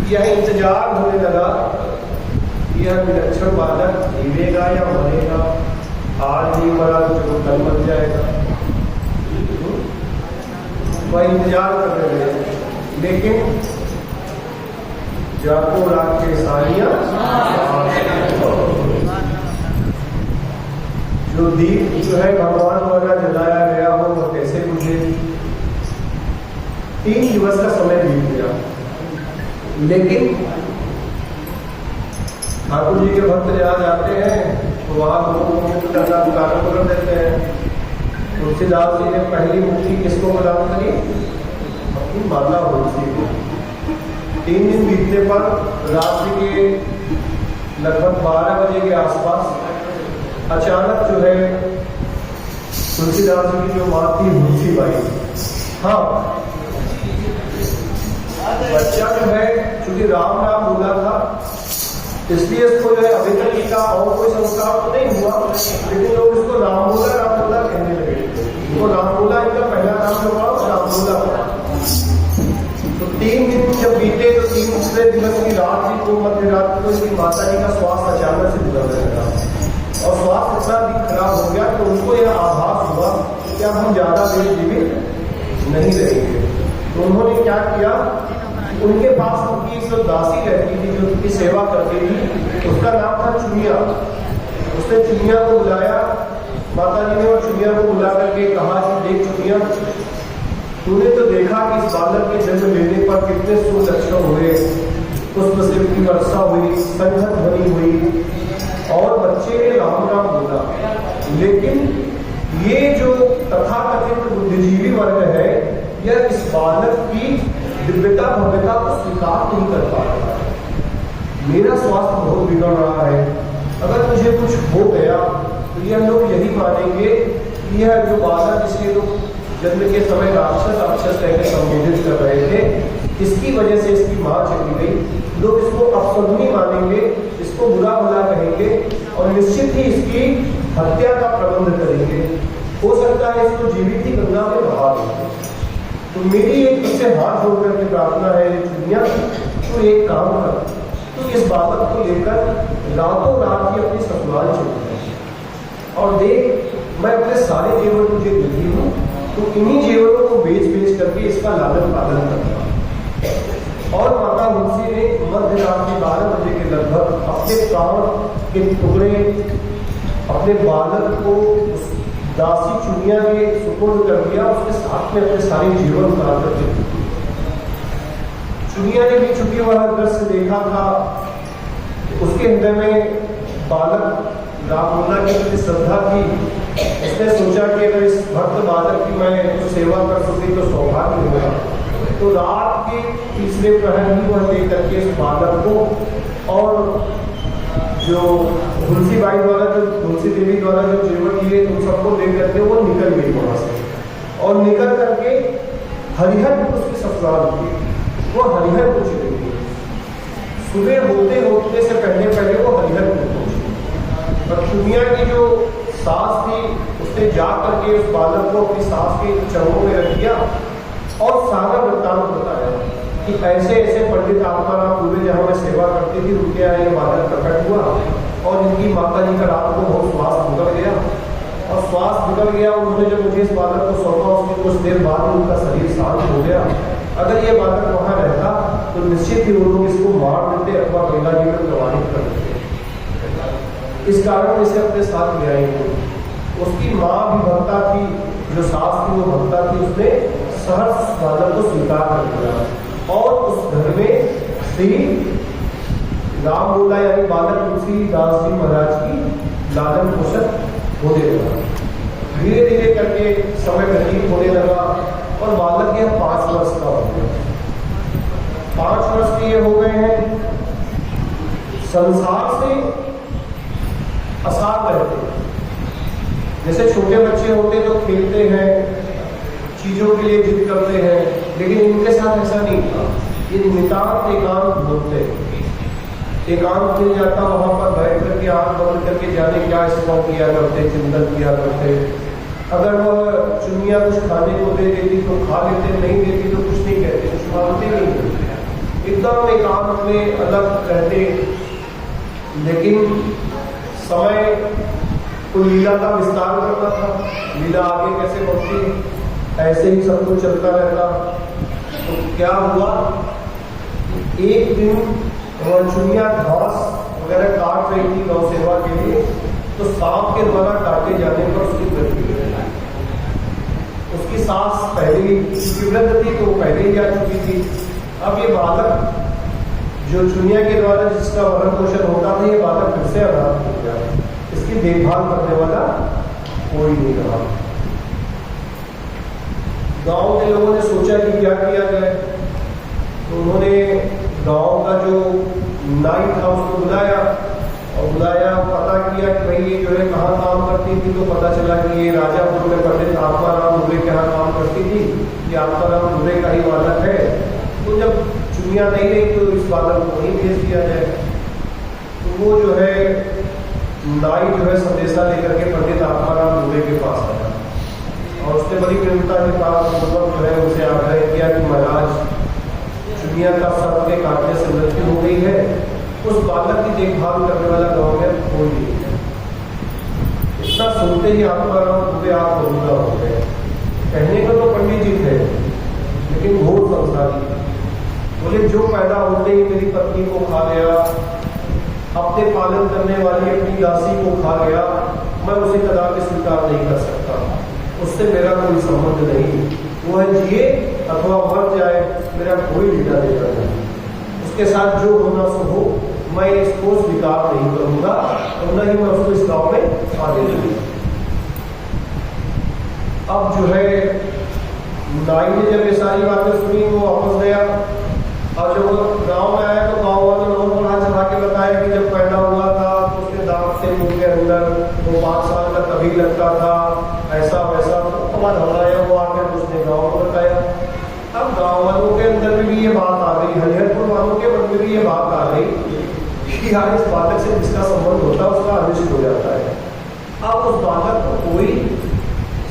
यह इंतजार होने लगा कि यह विलक्षण बालक जीवेगा या मरेगा, आज नहीं मरा तो कल मर जाएगा। वह इंतजार कर रहे हैं, लेकिन जाको रात के सारियां जो दीप जो है भगवान द्वारा जलाया गया हो वह कैसे बुझे। 3 दिवस का समय बीत गया, लेकिन ठाकुर जी के भक्त जहाँ जाते हैं तो वहां लोगों को मुक्त करना प्रारंभ कर देते हैं। तुलसीदास जी ने पहली मुक्ति किसको प्रदान करी? अपनी माता तुलसी को। 3 दिन बीतने पर रात्रि के लगभग 12 बजे के आसपास अचानक जो है तुलसीदास जी की जो माँ थी तुलसी बाई, हाँ बच्चा जो है चूंकि राम नाम बोला था इसलिए इसको जो है अभी तक इसका और कोई संस्कार तो नहीं हुआ, लेकिन लोग इसको राम बोला कहने लगे। तो राम बोला इनका पहला नाम जो हुआ राम बोला। तो 3 दिन जब बीते तो 3 दिवस की रात को मध्य रात को इसकी माता जी का स्वास्थ्य अचानक से बिगड़ने लगा और स्वास्थ्य इतना भी खराब हो गया तो उनको यह आभास हुआ कि अब हम ज्यादा देर जीवित नहीं रहेंगे। तो उन्होंने क्या किया, उनके पास उनकी एक जो दासी रहती थी जो उनकी सेवा करती थी, उसका नाम था चुनिया। उसने चुनिया को बुलाया, माता जी ने और चुनिया को बुला करके कहा कि देख चुनिया, तूने तो देखा कि इस बालक के जन्म लेने पर कितने सुलक्षण हुए, पुष्प से की वर्षा हुई, संघत बनी हुई और बच्चे ने राम नाम बोला, लेकिन ये जो तथाकथित बुद्धिजीवी वर्ग है यह इस बालक की दिव्यता भव्यता को स्वीकार नहीं कर पा रहा है। मेरा स्वास्थ्य बहुत बिगड़ रहा है, अगर मुझे कुछ हो गया तो यह लोग यही मानेंगे कि यह जो बालक इसके लोग जन्म के समय राक्षस कहकर संबोधित कर रहे थे, इसकी वजह से इसकी मां चली गई। लोग इसको अपशगुनी मानेंगे, इसको बुरा भला कहेंगे और निश्चित ही इसकी हत्या का प्रबंध करेंगे। हो सकता है इसको जीवित ही गंगा में बहा देंगे। तो मेरी एक इससे हाथ जोड़ करके प्रार्थना है दुनिया, तो एक काम कर, तो इस बालक को लेकर रातों रात ही अपनी ससुराल चली जाए और देख मैं अपने सारे जेवर तुझे देती हूँ, तो इन्हीं जेवरों को बेच करके इसका लालन पालन करता। और माता तुलसी ने मध्य रात के 12 बजे के लगभग अपने प्राण के टुकड़े अपने बालक को उस दासी चुनिया के सुपुर्द कर दिया, उसके साथ में अपने सारे जीवन उतार कर दे। चुनिया ने भी चूंकि वह दृश्य देखा था, उसके हृदय में बालक रामोला की प्रति श्रद्धा थी। उसने सोचा कि अगर इस भक्त बालक की मैं सेवा कर सकी तो सौभाग्य होगा। तो रात के तीसरे प्रहर ही वह लेकर के इस बालक को और जो तुलसी बाई द्वारा जो तुलसी देवी द्वारा जो जेवर दिए उन सबको लेकर के वो निकल गई वहां से और निकल करके हरिहरपुर उसकी ससुराल हुई। वो हरिहरपुर चली गई। सुबह होते से पहले वो हरिहरपुर पहुंची और दुनिया की जो सास थी उसने जा करके उस बालक को अपनी सास के चरणों में रख दिया और सारा वृत्तांत बताया कि ऐसे ऐसे पंडित आत्माराम पूरे जहाँ मैं सेवा करती थी उनके यहाँ ये बालक प्रकट हुआ और इनकी माता जी का रात को बहुत स्वास्थ्य बिगड़ गया और स्वास्थ्य बिगड़ गया। उन्होंने जब मुझे इस बालक को सौंपा उसके कुछ देर बाद उनका शरीर शांत हो गया। अगर ये बालक वहाँ रहता तो निश्चित ही वो लोग इसको मार देते अथवा गंगा जी में प्रवाहित कर देते। इस कारण इसे अपने साथ ले आएंगे। उसकी माँ भी भक्ता थी, जो सास थी वो भक्ता थी, उसने सहर्ष बालक को स्वीकार कर दिया और उस घर में श्री राम बोला यानी बालक तुलसीदास जी महाराज की लालन पोषण होने लगा। धीरे धीरे करके समय व्यतीत होने लगा और बालक यह 5 वर्ष का हो गया। 5 वर्ष के ये हो गए हैं, संसार से असार रहते हैं। जैसे छोटे बच्चे होते तो खेलते हैं, चीजों के लिए जिद करते हैं, लेकिन इनके साथ ऐसा नहीं था। ये नितांत एकांत ढूंढते, एकांत मिल जाता, वहां पर बैठ करके आंख बंद करके जाने क्या स्मरण किया करते, चिंतन किया करते। अगर वह चुनिया कुछ खाने को दे देती तो खा लेते, नहीं देती तो कुछ नहीं कहते, कुछ मांगते नहीं। एकदम एकांत में अलग रहते, लेकिन समय को लीला का विस्तार करना था, लीला आगे कैसे बढ़ती, ऐसे ही सब कुछ चलता रहता। तो क्या हुआ, एक दिन चुनिया घास वगैरह काट रही थी गौ सेवा के लिए, तो सांप के द्वारा काटे जाने पर उसकी मृत्यु हो गई। उसकी सास पहले ही वृद्ध थी, तो वो पहले ही जा चुकी थी। अब ये बालक जो चुनिया के द्वारा जिसका भरण पोषण होता था, ये बालक फिर से अनाथ हो गया। इसकी देखभाल करने वाला कोई नहीं रहा। गांव के लोगों ने सोचा कि क्या किया जाए, तो उन्होंने गांव का जो नाई था उसको बुलाया, और पता किया कि भाई ये जो है कहाँ काम करती थी। तो पता चला कि ये राजापुर में पंडित आत्माराम दुबे के यहाँ काम करती थी, ये आत्माराम दुबे का ही बालक है। तो जब चुनिया नहीं रही तो इस बालक को वहीं भेज दिया जाए। तो वो जो है नाई जो है संदेशा लेकर के पंडित आत्माराम दुबे के पास आया, और उसने बड़ी विनम्रता के साथ जो है उनसे आग्रह किया कि महाराज, चुनिया का सर्प के काटने से मृत्यु हो गई है, उस बालक की देखभाल करने वाला गांव में कोई नहीं है। इतना सुनते ही आत्माराम दुबे आप बरूदा हो गए। कहने को तो पंडित जी थे, लेकिन घोर संसारी। बोले जो पैदा होते ही मेरी पत्नी को खा गया, अपने पालन करने वाली अपनी दासी को खा गया, मैं उसे कदापि स्वीकार नहीं कर सकता। उससे मेरा कोई संबंध नहीं, वो है जिए अथवा मर जाए, मेरा कोई लेना देना नहीं। उसके साथ जो होना सो हो, मैं इसको स्वीकार नहीं करूंगा, और न ही मैं उसको इस गांव में आने दूंगा। अब जो है नाई ने जब ये सारी बातें सुनी, वो वापस गया, और जब वो गांव में आया तो गांव वालों ने बढ़ा चढ़ा के बताया कि जब पैदा हुआ था तो उसके दांत थे मुंह के अंदर, वो 5 साल का तभी लगता था, ऐसा वैसा हमारा वो आकर उसने गाँव में बताया। अब गाँव वालों के अंदर भी ये बात आ गई, हरिहरपुर वालों के मन में भी ये बात आ गई कि यार इस बालक से जिसका संबंध होता है उसका अनिष्ट हो जाता है। अब उस बालक को कोई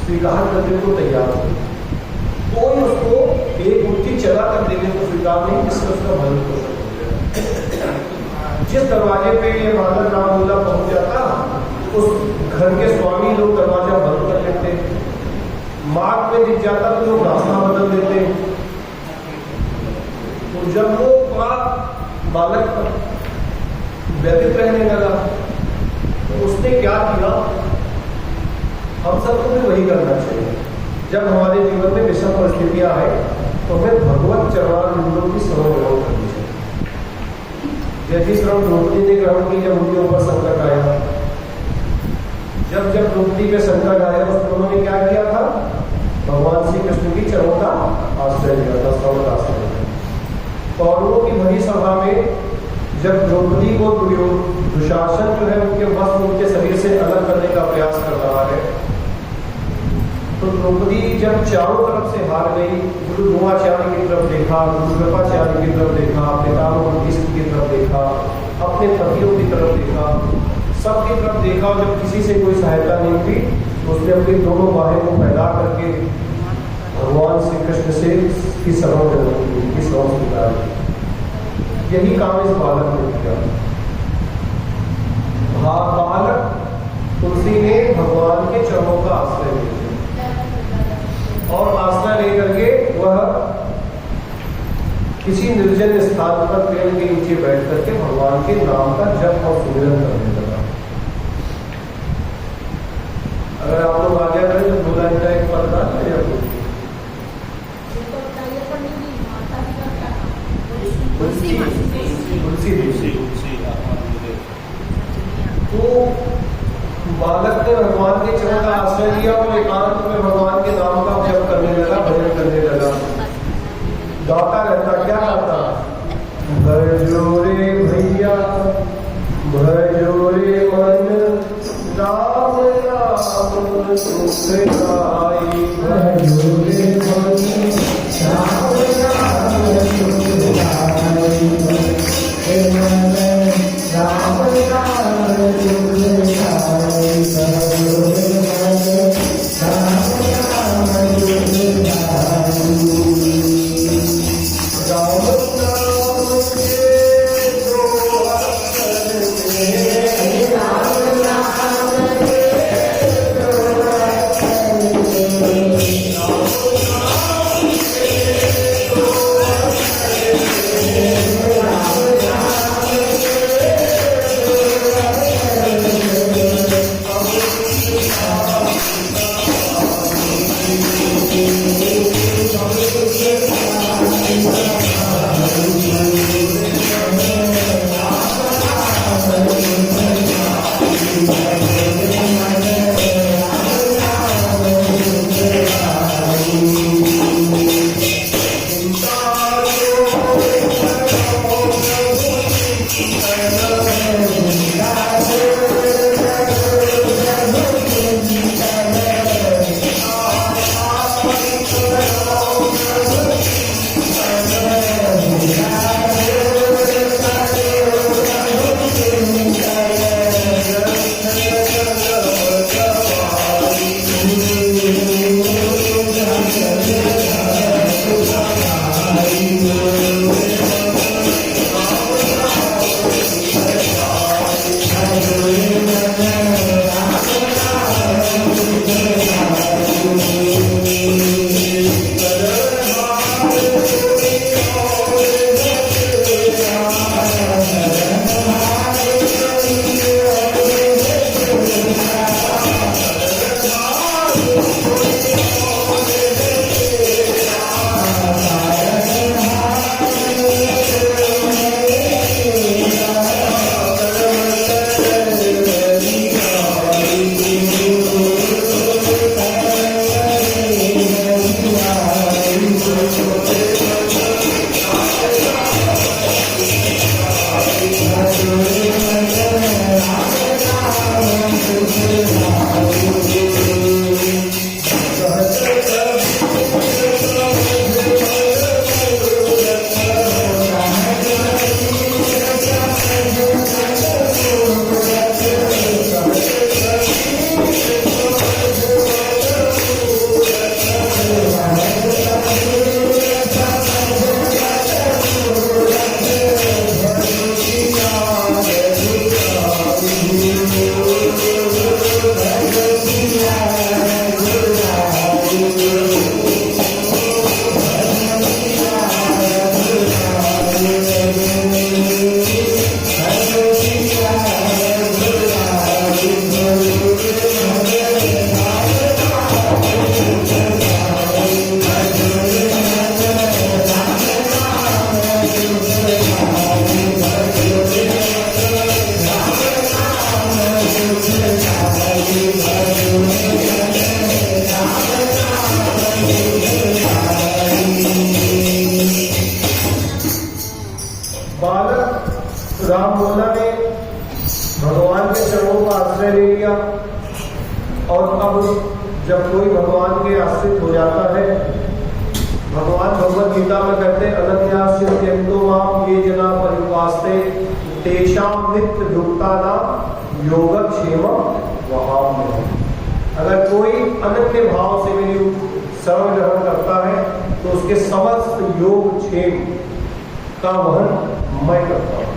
स्वीकार करने को तैयार नहीं, कोई उसको एक मुट्ठी चला कर देने को स्वीकार नहीं, जिससे उसका भरण पोषण हो गया। जिस दरवाजे पे ये बालक रामूला पहुंच जाता, उस घर के स्वामी लोग दरवाजा बंद कर लेते, मार्ग में दिख जाता तो लोग रास्ता बदल देते। तो जब वो बालक व्यतीत रहने लगा, तो उसने क्या किया, हम सबको भी वही करना चाहिए। जब हमारे जीवन में विषम परिस्थितियां आए तो हमें भगवत चरणारविंदों की शरण ग्रहण करनी चाहिए। जैसी शरण द्रौपदी ने ग्रहण की जब उनके ऊपर संकट आया, जब द्रौपदी पे संकट आया तो उन्होंने क्या किया था, भगवान श्री कृष्ण की चरणों का आश्रय लिया था, सर्वदा आश्रय। कौरवों की भरी सभा में जब द्रौपदी को दुशासन जो है उनके वस्त्र उनके शरीर से अलग करने का प्रयास कर रहा है, तो द्रौपदी जब चारों तरफ से हार गई, गुरु द्रोणाचार्य की तरफ देखा, गुरु कृपाचार्य की तरफ देखा, पितामह भीष्म की तरफ देखा, अपने पतियों की तरफ देखा, सबकी तरफ देखा, और जब किसी से कोई सहायता नहीं हुई तो उसने अपनी दोनों बाहें को फैला करके भगवान श्री कृष्ण से की शरण स्वीकार। यही काम इस बालक ने किया। बालक तुलसी ने भगवान के चरणों का आश्रय लिया, और आश्रय लेकर के वह किसी निर्जन स्थान पर पेड़ के नीचे बैठ करके भगवान के नाम का जप और सुमिरन करने लगा। अगर आप लोग आगे करें तो बोला जाता है एक पद है या तो बालक ने भगवान के चरण का आश्रय लिया और एकांत में भगवान के नाम का जप करने लगा, भजन करने लगा। गाता रहता, क्या गाता, भजो रे भैया भजो रे मन, राम राम सुख गाई, भजो रे मन, राम राम सुख गाई, राम राम सुख गाई, भजो रे मन, राम राम सुख गाई, राम राम गीता में कहते हैं अनन्यास्यन्तो माम ये जना परिवास्ते तेषां नित्य दुक्तानां योगक्षेमं वहाम्यहम्। अगर कोई अनन्य भाव से मेरी शरण ग्रहण करता है तो उसके समस्त योगक्षेम का वहन मैं करता हूँ।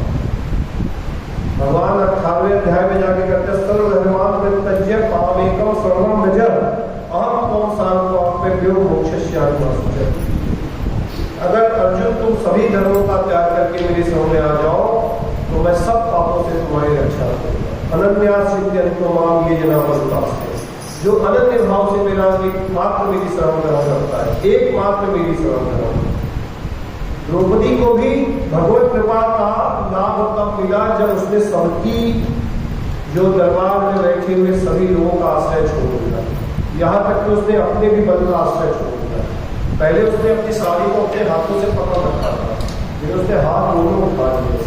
भगवान 18वें अध्याय में जाके कहते हैं सर्वधर्मान् परित्यज्य मामेकं शरणं व्रज अहं त्वं सर्वपापेभ्यो मोक्षयिष्यामि। अगर अर्जुन तुम सभी धर्मों का त्याग करके मेरे शरण में आ जाओ तो मैं सब पापों से तुम्हारी रक्षा करूंगा। अनन्यास्यन्तो माम ये जना परिवास्ते, जो अनन्य भाव से मेरा एकमात्र मेरी शरण ग्रहण करता है, एकमात्र मेरी शरण ग्रहण। द्रौपदी को भी भगवत कृपा का लाभ तब मिला जब उसने सबकी जो दरबार में बैठे हुए सभी लोगों का आश्रय छोड़ दिया, यहाँ तक कि उसने अपने भी बल का आश्रय छोड़ दिया। पहले उसने अपनी साड़ी को अपने हाथों से पकड़ रखा था, फिर उसने हाथ दोनों उठा दिए,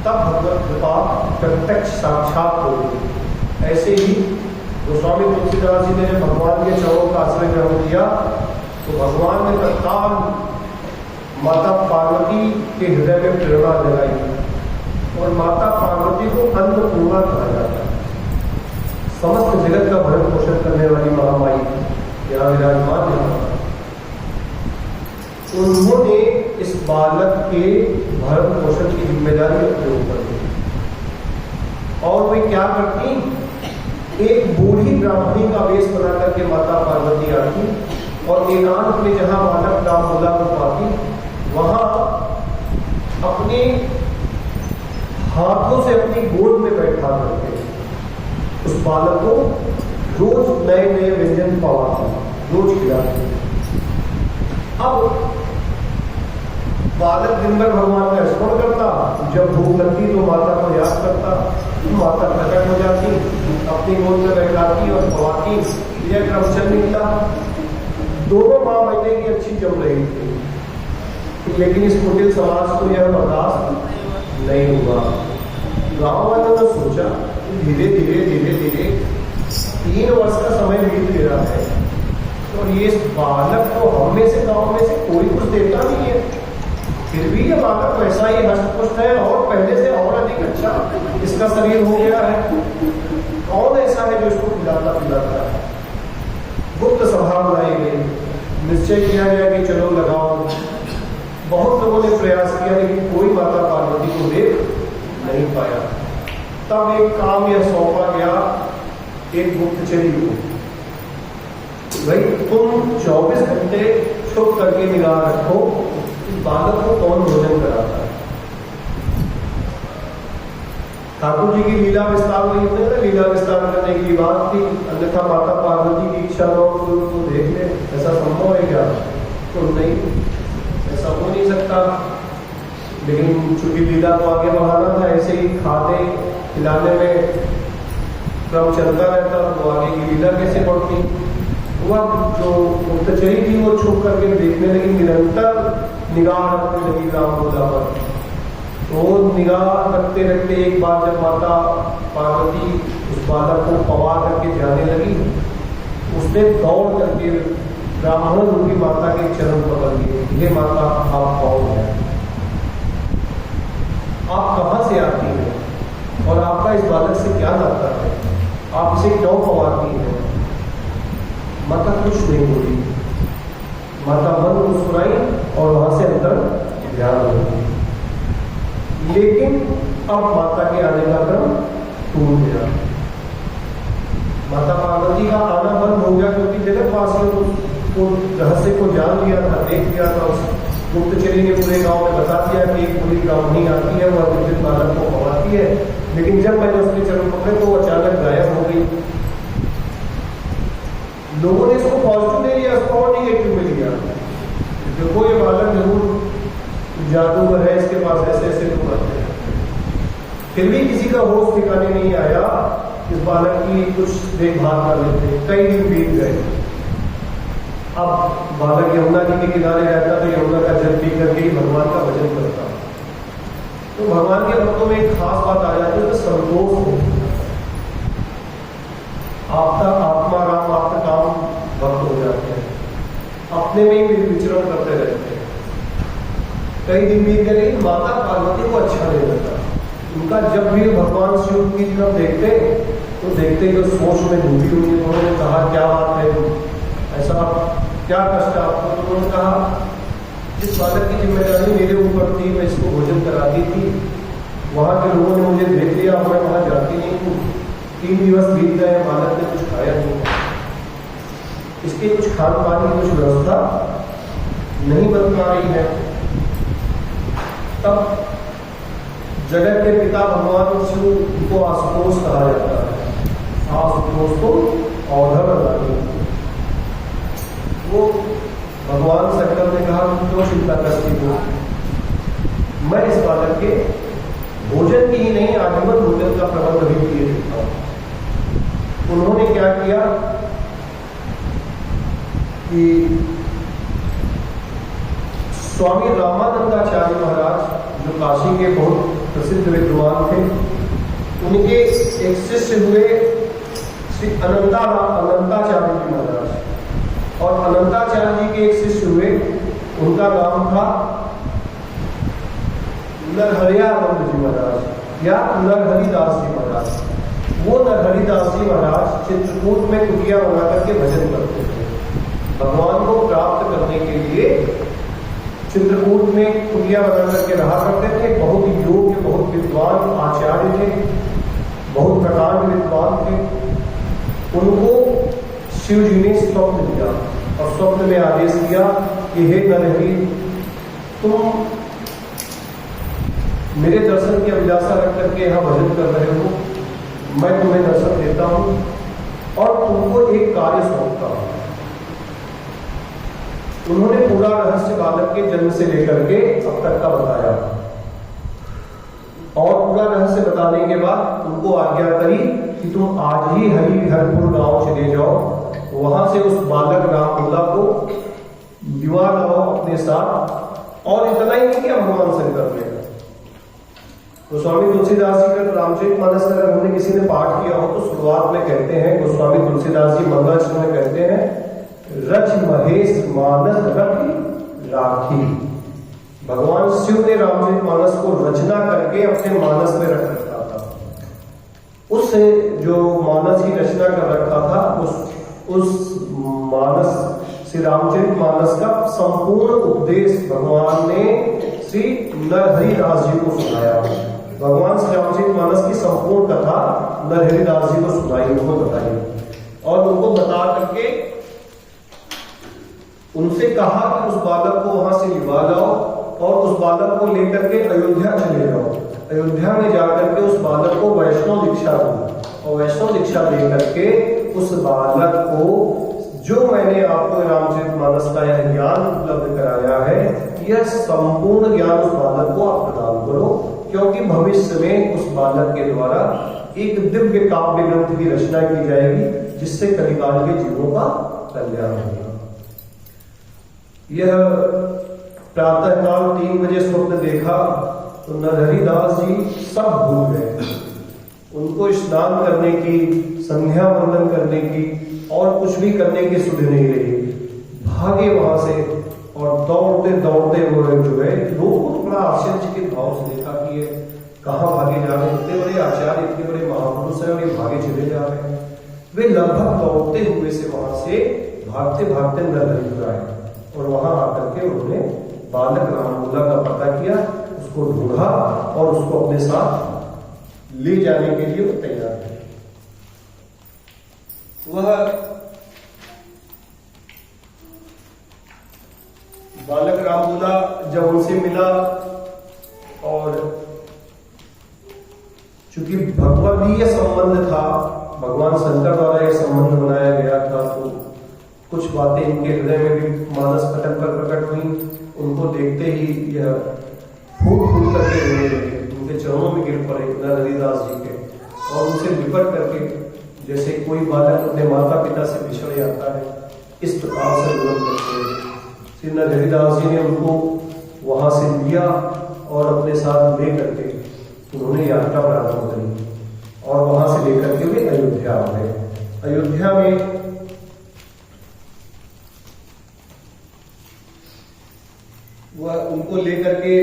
तब भगवत कृपा प्रत्यक्ष साक्षात हो गई। ऐसे ही गोस्वामी तुलसीदास जी ने जब भगवान के चरणों का आश्रय ग्रहण किया तो भगवान ने तत्काल माता पार्वती के हृदय में प्रेरणा जगाई और माता पार्वती को अन्नपूर्णा कहा जाता है। समस्त जगत का भरण पोषण करने वाली महामाई यहाँ विराजमान है। उन्होंने इस बालक के भरण पोषण की जिम्मेदारी अपने ऊपर ली और वे क्या करती, एक बूढ़ी ब्राह्मणी का वेश बना करके माता पार्वती आती और एकांत में जहां बालक रामोला को पाती वहां अपने हाथों से अपनी गोद में बैठा करके उस बालक को रोज नए नए व्यंजन पवाती, रोज खिलाती। अब बालक दिन भर भगवान का स्मरण करता, जब भूख लगती तो माता को याद करता, माता प्रकट हो जाती, अपनी गोद में बैठाती और पवाती। यह क्रम चल निकला। दोनों माँ महीने की अच्छी जम रही थी, लेकिन इस कुटिल समाज को यह बर्दाश्त नहीं हुआ। गांव वालों ने सोचा धीरे धीरे धीरे धीरे 3 वर्ष का समय बीत गया है और ये बालक को हम में से गाँव में से कोई कुछ देता नहीं है, फिर भी ये बालक वैसा ही हष्टपुष्ट है और पहले से और अधिक अच्छा इसका शरीर हो गया है। कौन ऐसा है जो इसको खिलाता पिलाता है? गुप्त सभा बुलाई गई, निश्चय किया गया कि चलो लगाओ। बहुत लोगों ने प्रयास किया लेकिन कोई माता पार्वती को देख नहीं पाया। तब एक काम यह सौंपा गया एक गुप्तचरी को, भाई तुम 24 घंटे छुप करके निगाह रखो बालक को कौन भोजन कराता है। ठाकुर जी की लीला विस्तार में इतने लीला विस्तार करने की बात थी, अन्यथा माता पार्वती की इच्छा हो तो देख ले, ऐसा संभव है क्या? तो नहीं, ऐसा हो नहीं सकता। लेकिन चूंकि लीला को आगे बढ़ाना था, ऐसे ही खाने खिलाने में क्रम चलता रहता तो आगे की लीला कैसे बढ़ती। वह जो गुप्तचरी थी वो छुप करके देखने लगी, निरंतर निगाह रखने लगी रामोला पर। तो निगाह रखते रखते एक बार जब माता पार्वती उस बालक को पवा करके जाने लगी, उसने दौड़ करके ब्राह्मण रूपी माता के चरण पकड़ लिए। ये माता आप कौन है? आप कहाँ से आती हैं और आपका इस बालक से क्या नाता है? आप इसे क्यों पवाती हैं? माता कुछ नहीं बोली। माता मन मुस्कुराई और वहां से अंदर ध्यान हो गई। लेकिन अब माता के आने का क्रम टूट गया। माता पार्वती का आना बंद हो गया क्योंकि जगतवासियों को रहस्य को जान लिया था, देख लिया था। उस गुप्तचरी ने पूरे गांव में बता दिया कि एक पूरी ब्राह्मणी आती है, वह विद्युत बालक को पवाती है। लेकिन जब मैंने उसके चरण पकड़े तो वो अचानक गायब हो गई। लोगों ने इसको पॉजिटिव ले लिया, इसको और निगेटिव में लिया। देखो ये बालक जरूर जादूगर है, इसके पास ऐसे ऐसे लोग आते हैं। फिर भी किसी का होश ठिकाने नहीं आया, इस बालक की कुछ देखभाल कर लेते। कई दिन बीत गए। अब बालक यमुना जी के किनारे रहता तो यमुना का जल पी करके ही भगवान का भजन करता। तो भगवान के भक्तों में एक खास बात आ जाती है, तो संतोष हो। आपका आत्मा राम आपका काम भक्त हो जाते हैं, अपने में ही विचरण करते रहते हैं। कई दिन बीत गए लेकिन माता पार्वती को अच्छा नहीं लगता उनका। जब भी भगवान शिव की तरफ देखते तो देखते कि सोच में डूबी हुई। उन्होंने कहा क्या बात है, ऐसा क्या कष्ट है आपको? तो उन्होंने कहा जिस बालक की जिम्मेदारी मेरे ऊपर थी मैं इसको भोजन कराती थी, वहाँ के लोगों ने मुझे देख लिया, मैं वहाँ जाती नहीं हूँ। 3 दिवस बीत गए, बालक ने कुछ खाया नहीं, इसके कुछ खान पान की कुछ व्यवस्था नहीं बन पा रही है। तब जगत के पिता भगवान शिव को आशुतोष कहा जाता है। आशुतोष को औधर वो भगवान शंकर ने कहा क्यों चिंता करती हो, मैं इस बालक के भोजन की ही नहीं आजीवन भोजन का प्रबंध भी किए देता हूं। उन्होंने क्या किया कि स्वामी रामानंदाचार्य महाराज जो काशी के बहुत प्रसिद्ध विद्वान थे, उनके एक शिष्य हुए श्री अनंताचार्य जी महाराज, और अनंताचार्य जी के एक शिष्य हुए, उनका नाम था नरहरियानंद जी महाराज या नरहरिदास जी महाराज। वो नरहरिदास जी महाराज चित्रकूट में कुटिया बना करके भजन करते थे। भगवान को प्राप्त करने के लिए चित्रकूट में कुटिया बना करके रहा करते थे। बहुत योग्य, बहुत विद्वान आचार्य थे, बहुत प्रकांड विद्वान थे। उनको शिव जी ने स्वप्न दिया और स्वप्न में आदेश दिया कि हे नरहरि, तुम मेरे दर्शन की अभिलाषा रख करके यहाँ भजन कर रहे हो, मैं तुम्हें दर्शन देता हूं और तुमको एक कार्य सौंपता हूं। उन्होंने पूरा रहस्य बालक के जन्म से लेकर के अब तक का बताया और पूरा रहस्य बताने के बाद उनको आज्ञा करी कि तुम आज ही हरिहरपुर गांव चले जाओ, वहां से उस बालक रामूला को विवाह लाओ अपने साथ। और इतना ही नहीं किया भगवान शंकर ने, गोस्वामी तुलसीदास जी का रामचरितमानस अगर हमने किसी ने पाठ किया हो तो शुरुआत में कहते हैं, गोस्वामी तुलसीदास जी मंगलाचरण में कहते हैं, रच महेश मानस रखी राखी। भगवान शिव ने रामचरितमानस को रचना करके अपने मानस में रख रखा था। उस जो मानस की रचना कर रखा था, उस मानस श्री रामचरितमानस का संपूर्ण उपदेश भगवान ने श्री नरहरिदास जी को सुनाया। भगवान श्री रामचरितमानस की संपूर्ण कथा नरहरिदास जी को सुनाई, उनको बताई और उनको बता करके उनसे कहा कि उस बालक को वहां से निभा लाओ और उस बालक को लेकर के अयोध्या चले जाओ। अयोध्या में जाकर के उस बालक को वैष्णव दीक्षा दो और वैष्णव दीक्षा दे करके उस बालक को जो मैंने आपको रामचरितमानस का यह ज्ञान उपलब्ध कराया है, यह संपूर्ण ज्ञान उस बालक को आप प्रदान करो, क्योंकि भविष्य में उस बालक के द्वारा एक दिव्य काव्य ग्रंथ की रचना की जाएगी जिससे कलिकाल के जीवों का कल्याण होगा। यह प्रातःकाल 3 बजे स्वप्न देखा तो नरहरिदास जी सब भूल गए। उनको स्नान करने की, संध्या वंदन करने की और कुछ भी करने की सुध नहीं रही। भागे वहां से और दौड़ते दौड़ते वो जो है, लोगों को बड़ा आश्चर्यचकित भाव से देखा कि ये कहाँ भागे जा रहे हैं, इतने बड़े आचार्य, इतने बड़े महापुरुष हैं और ये भागे चले जा रहे हैं। वे लगभग दौड़ते हुए से वहां से भागते भागते नरहरिपुर आए और वहां आकर के उन्होंने बालक रामूला का पता किया, उसको ढूंढा और उसको अपने साथ ले जाने के लिए वो तैयार थे। वह बालक रामूला जब उनसे मिला और चूंकि भगवदीय संबंध था, भगवान शंकर द्वारा यह संबंध बनाया गया था, तो कुछ बातें इनके हृदय में भी मानस पटल पर प्रकट हुई। उनको देखते ही यह फूट फूट करके रोने लगे, उनके चरणों में गिर पड़े नरहरिदास जी के और उनसे लिपट करके जैसे कोई बालक अपने माता पिता से बिछड़ जाता है, इस प्रकार से रोने लगे। श्री नरहरिदास जी ने उनको वहां से लिया और अपने साथ ले करके उन्होंने यात्रा प्रारंभ करी और वहां से लेकर के वे अयोध्या आ गए। अयोध्या में वह उनको लेकर के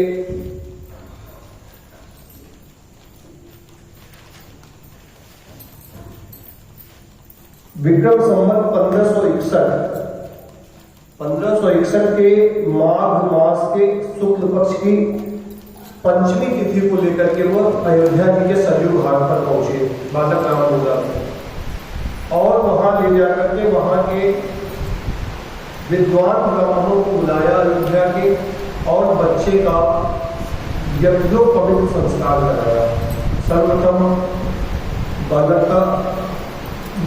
विक्रम संवत 1561 के माघ मास के शुक्ल पक्ष की पंचमी तिथि को लेकर के वह अयोध्या जी के सरयू घाट पर पहुंचे बालक राम होगा, और वहां ले जाकर के वहां के विद्वान ब्राह्मणों को बुलाया अयोध्या के, और बच्चे का यज्ञोपवीत संस्कार कराया। सर्वप्रथम बालक का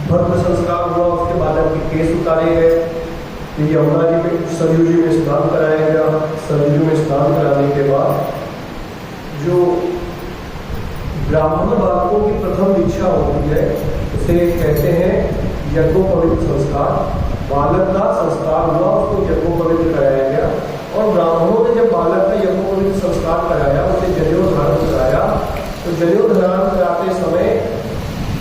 भद्र संस्कार हुआ, उसके बालक के केस उतारे गए, यमुना जी में सरयू जी में स्नान कराया गया। सरयू में स्नान कराने के बाद जो ब्राह्मण बालकों की प्रथम दीक्षा होती है उसे कहते हैं यज्ञोपवीत संस्कार। बालक का संस्कार हुआ, उसको यज्ञोपवीत कराया गया, और ब्राह्मणों ने जब बालक का यज्ञोपवीत संस्कार कराया, उसे जनेऊ धारण कराया, तो जनेऊ धारण कराते समय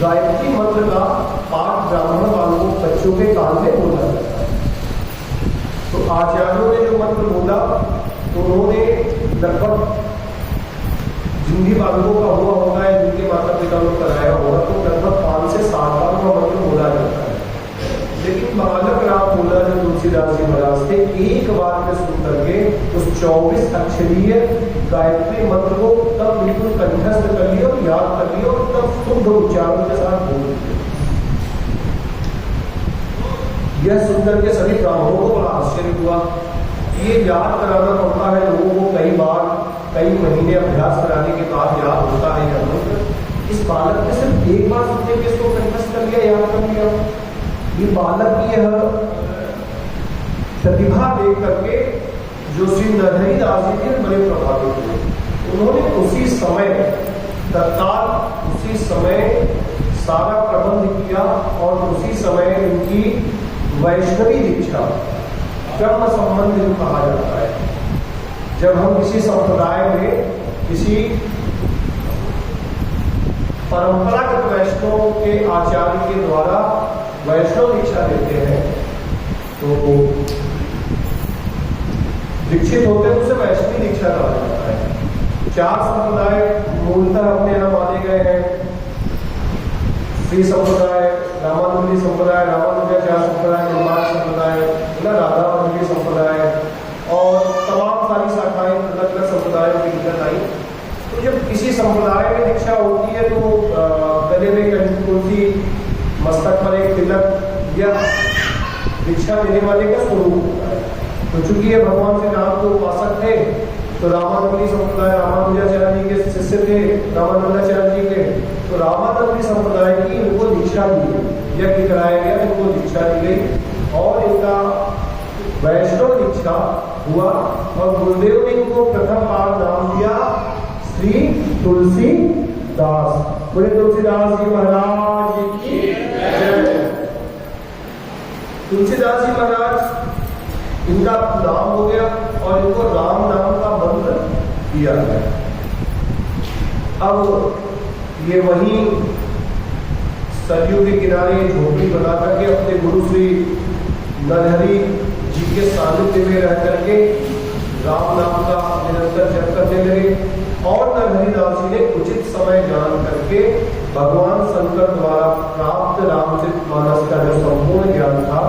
गायत्री मंत्र का पाठ ब्राह्मण बालकों बच्चों के कान में बोला जाता है। तो आचार्यों ने जो मंत्र बोला तो उन्होंने लगभग जिन भी बालकों का हुआ होगा या जिनके माता पिता ने कराया होगा तो लगभग 5 से 7 बार वह मंत्र बोला जाता है। लेकिन बालक राम बोला जो तुलसीदास जी महाराज थे, एक बार में सुन करके उस 24 अक्षरीय गायत्री मंत्र को तब बिल्कुल कंठस्थ कर लिया और याद कर लिया, और तब शुद्ध उच्चारण के साथ बोल दिया। यह सुनकर के सभी ब्राह्मणों को बड़ा आश्चर्य हुआ। ये याद कराना पड़ता है लोगों को, कई बार कई महीने अभ्यास कराने के बाद याद होता है यह मंत्र। इस बालक ने सिर्फ एक बार सुनने के इसको कंठस्थ कर लिया, याद कर लिया। ये बालक की यह प्रतिभा देख करके जो श्री नरहरि दास जी थे बड़े प्रभावित हुए। उन्होंने उसी समय तत्काल उसी समय सारा प्रबंध किया, और उसी समय उनकी वैष्णवी दीक्षा कर्म संबंध जो कहा जाता है, जब हम किसी संप्रदाय में किसी परंपरागत वैष्णव के आचार्य के द्वारा वैष्णव दीक्षा देते हैं तो दीक्षित होते हैं, उसे वैष्णवी दीक्षा कहा जाता है। 4 संप्रदाय मूलतः अपने यहाँ माने गए हैं। श्री संप्रदाय, रामानुजी संप्रदाय, रामानुजाचार्य संप्रदाय, निर्माण संप्रदाय, राधावल्लभी संप्रदाय, और तमाम सारी शाखाएं अलग अलग संप्रदायों की निकल आई। तो जब किसी संप्रदाय में दीक्षा होती है तो गले में कंठी, मस्तक पर एक तिलक या दीक्षा देने वाले का स्वरूप होता है। तो चूंकि ये भगवान श्री राम के उपासक थे तो रामानुजी संप्रदाय रामानुजाचार्य जी के शिष्य थे, रामानंदाचार्य जी के, तो रामानंदी संप्रदाय की इनको दीक्षा दी गई, यज्ञ कराया गया, इनको दीक्षा दी गई, और इनका वैष्णव दीक्षा हुआ। और गुरुदेव ने इनको प्रथम बार नाम दिया श्री तुलसीदास। बोले तुलसीदास जी महाराज की जय। तुलसीदास जी महाराज इनका नाम हो गया, और इनको राम नाम का मंत्र दिया गया। अब ये वही सरयू के किनारे झोपड़ी बना करके अपने गुरु श्री नरहरि जी के सानिध्य में रह करके राम नाम का निरंतर जप करने लगे। और नरहरि दास जी ने उचित समय जान करके भगवान शंकर द्वारा प्राप्त रामचरितमानस का जो संपूर्ण ज्ञान था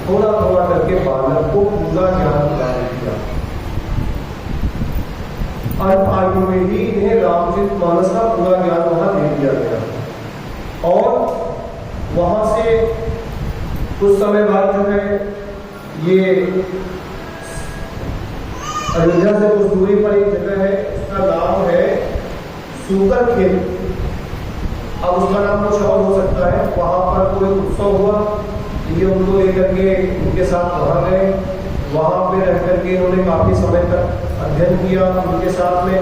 थोड़ा थोड़ा करके बालक को पूरा ज्ञान प्रदान किया। अल्प आयु में ही इन्हें रामचरितमानस का पूरा ज्ञान वहां दे दिया गया, और वहां से कुछ समय बाद जो है ये अयोध्या से कुछ दूरी पर एक जगह है, उसका नाम है सूकर खेत। अब उसका नाम कुछ और हो सकता है। वहां पर कोई उत्सव हुआ, ये उनको लेकर के उनके साथ वहां गए। वहां पे रह करके इन्होंने काफी समय तक अध्ययन किया उनके साथ में,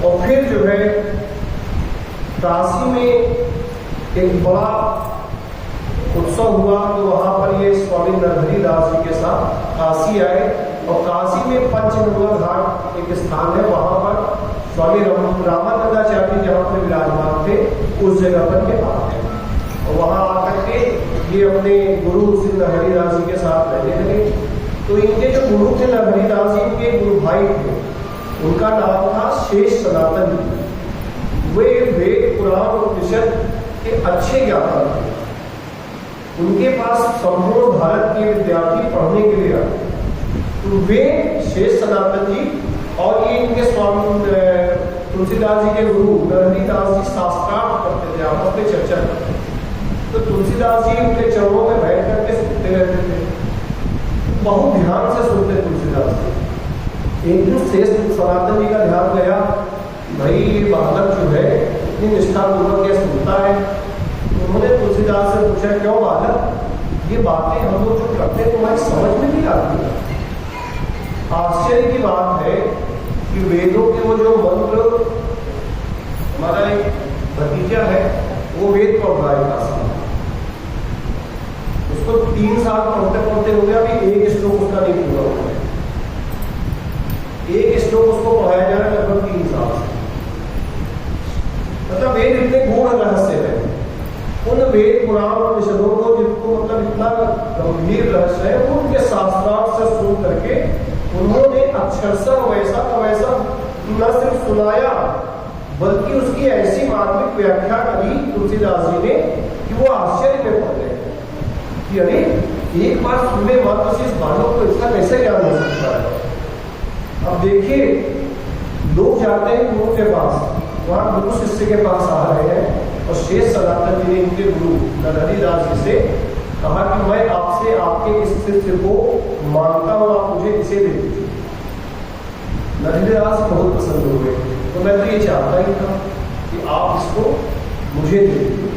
और फिर जो है काशी में एक बड़ा उत्सव हुआ, तो वहां पर ये स्वामी नरहरि दास जी के साथ काशी आए, और काशी में पंचगंगा घाट एक स्थान है, वहां पर स्वामी रामानंदाचार्य जहाँ पर विराजमान थे उस जगह पर ये आते हैं, और वहां आकर के ये अपने गुरु श्री नरहरि दास जी के साथ रहने लगे। तो इनके जो गुरु थे नरहरि दास जी, इनके गुरु भाई भाई थे, उनका नाम था शेष सनातन जी। वे वेद पुराण उपनिषद के अच्छे ज्ञाता थे। उनके पास संपूर्ण भारत के विद्यार्थी पढ़ने के लिए आए। तो वे शेष सनातन जी और ये इनके स्वामी तुलसीदास जी के गुरु नरहरिदास जी शास्त्रार्थ करते थे, आपस में चर्चा करते थे। तो तुलसीदास जी उनके चरणों में बैठ करके सुनते रहते थे, बहुत ध्यान से सुनते तुलसीदास जी। एक दिन शेष सनातन जी का ध्यान गया, भाई ये बालक जो है इतनी निष्ठापूर्वक यह सुनता है। उन्होंने तुलसीदास से पूछा, क्यों बालक, ये बातें हम लोग जो करते हैं तुम्हारी समझ में नहीं आती? आश्चर्य की बात है कि वेदों के वो जो मंत्र, हमारा एक भतीजा है वो वेद पढ़ रहा है क्लास में, उसको 3 साल पढ़ते पढ़ते हो गया, अभी एक श्लोक उसका नहीं पूरा हुआ है। एक श्लोक उसको पढ़ाया जा रहा है लगभग 3 साल से। मतलब वेद इतने गूढ़ रहस्य है, उन वेद पुराण उपनिषदों को जिनको मतलब इतना गंभीर रहस्य है, वो उनके शास्त्रार्थ से सुन करके उन्होंने अक्षरशः वैसा का वैसा न सिर्फ सुनाया बल्कि उसकी ऐसी मार्मिक व्याख्या करी तुलसीदास जी ने कि वो आश्चर्य में पड़ गए कि अरे एक बार सुनने मात्र से इस बालक को इतना कैसे ज्ञान हो सकता है। अब देखिए, लोग जाते हैं गुरु के पास, वहां गुरु शिष्य के पास आ रहे हैं और शेष सनातन जी ने इनके गुरु नरहरिदास जी से कहा कि मैं आपसे आपके इस शिष्य को मानता हूं, आप मुझे इसे दे दीजिए। नरहरिदास बहुत पसंद हो गए, तो मैं तो ये चाहता ही था कि आप इसको मुझे दे दीजिए।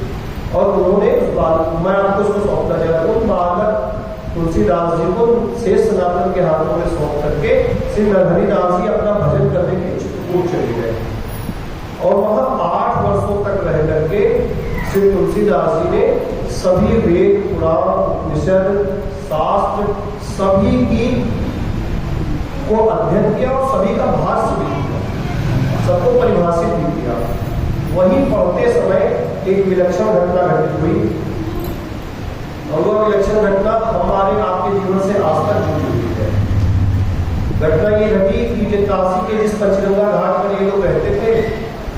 और उन्होंने उस बालक, मैं आपको उसको सौंपना चाहता हूँ, उन बालक तुलसीदास जी को शेष सनातन के हाथों में सौंप करके श्री नरहरिदास जी अपना भजन करने के चित्रकूट चले गए और वहां 8 वर्षों तक रह करके श्री तुलसीदास जी ने सभी वेद पुराण उपनिषद शास्त्र सभी की को अध्ययन किया और सभी का भाष्य भी किया, सबको परिभाषित भी किया। वहीं पढ़ते समय एक विलक्षण घटना घटित हुई और वह विलक्षण घटना हमारे आपके जीवन से आज तक जुड़ी हुई है। घटना ये घटी कि काशी के जिस पंचगंगा घाट पर ये लोग रहते थे,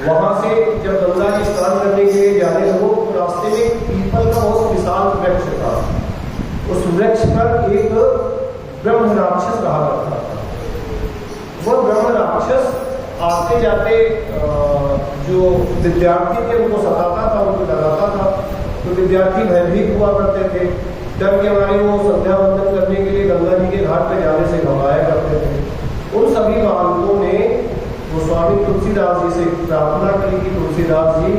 वहां से जब गंगा जी स्नान करने के लिए जाने लगो तो रास्ते में पीपल का बहुत विशाल वृक्ष था। उस वृक्ष पर एक ब्रह्म राक्षस रहा करता था। वह ब्रह्म राक्षस आते जाते जो विद्यार्थी थे उनको सताता था, उनको डराता था। तो विद्यार्थी भयभीत हुआ करते थे, डर के मारे वो संध्या वंदन करने के लिए गंगा जी के घाट पर जाने से घबराया करते थे। उन सभी बालकों ने गोस्वामी तुलसीदास जी से प्रार्थना करी कि तुलसीदास जी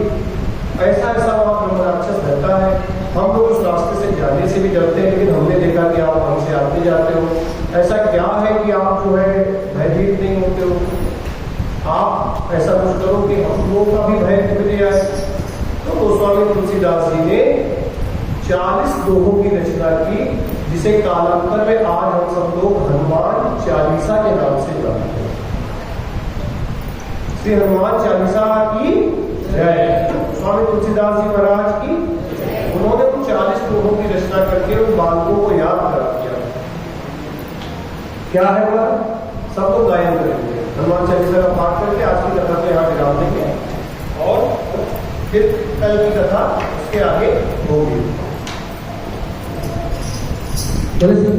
ऐसा ऐसा वहाँ ब्रह्म राक्षस रहता है, हम लोग उस रास्ते से जाने से भी डरते हैं, लेकिन हमने देखा कि आप हमसे आते जाते हो, ऐसा क्या है कि आप जो है भयभीत नहीं होते हो, आप ऐसा कुछ करो कि हम लोगों का भी भय टूट जाए। तो गोस्वामी तुलसीदास जी ने 40 दोहों की रचना की, जिसे कालांतर में आज हम सब लोग हनुमान चालीसा के नाम से जानते हैं। श्री हनुमान चालीसा की जय। स्वामी तुलसीदास जी महाराज की। उन्होंने उन 40 दोहों की रचना करके उन बालकों को याद करा दिया। क्या है वह? सब लोग गायन करेंगे हनुमान चालीसा का पाठ करके। आज की कथा को यहाँ विराम देंगे और फिर कल की कथा उसके आगे होगी। तुलसी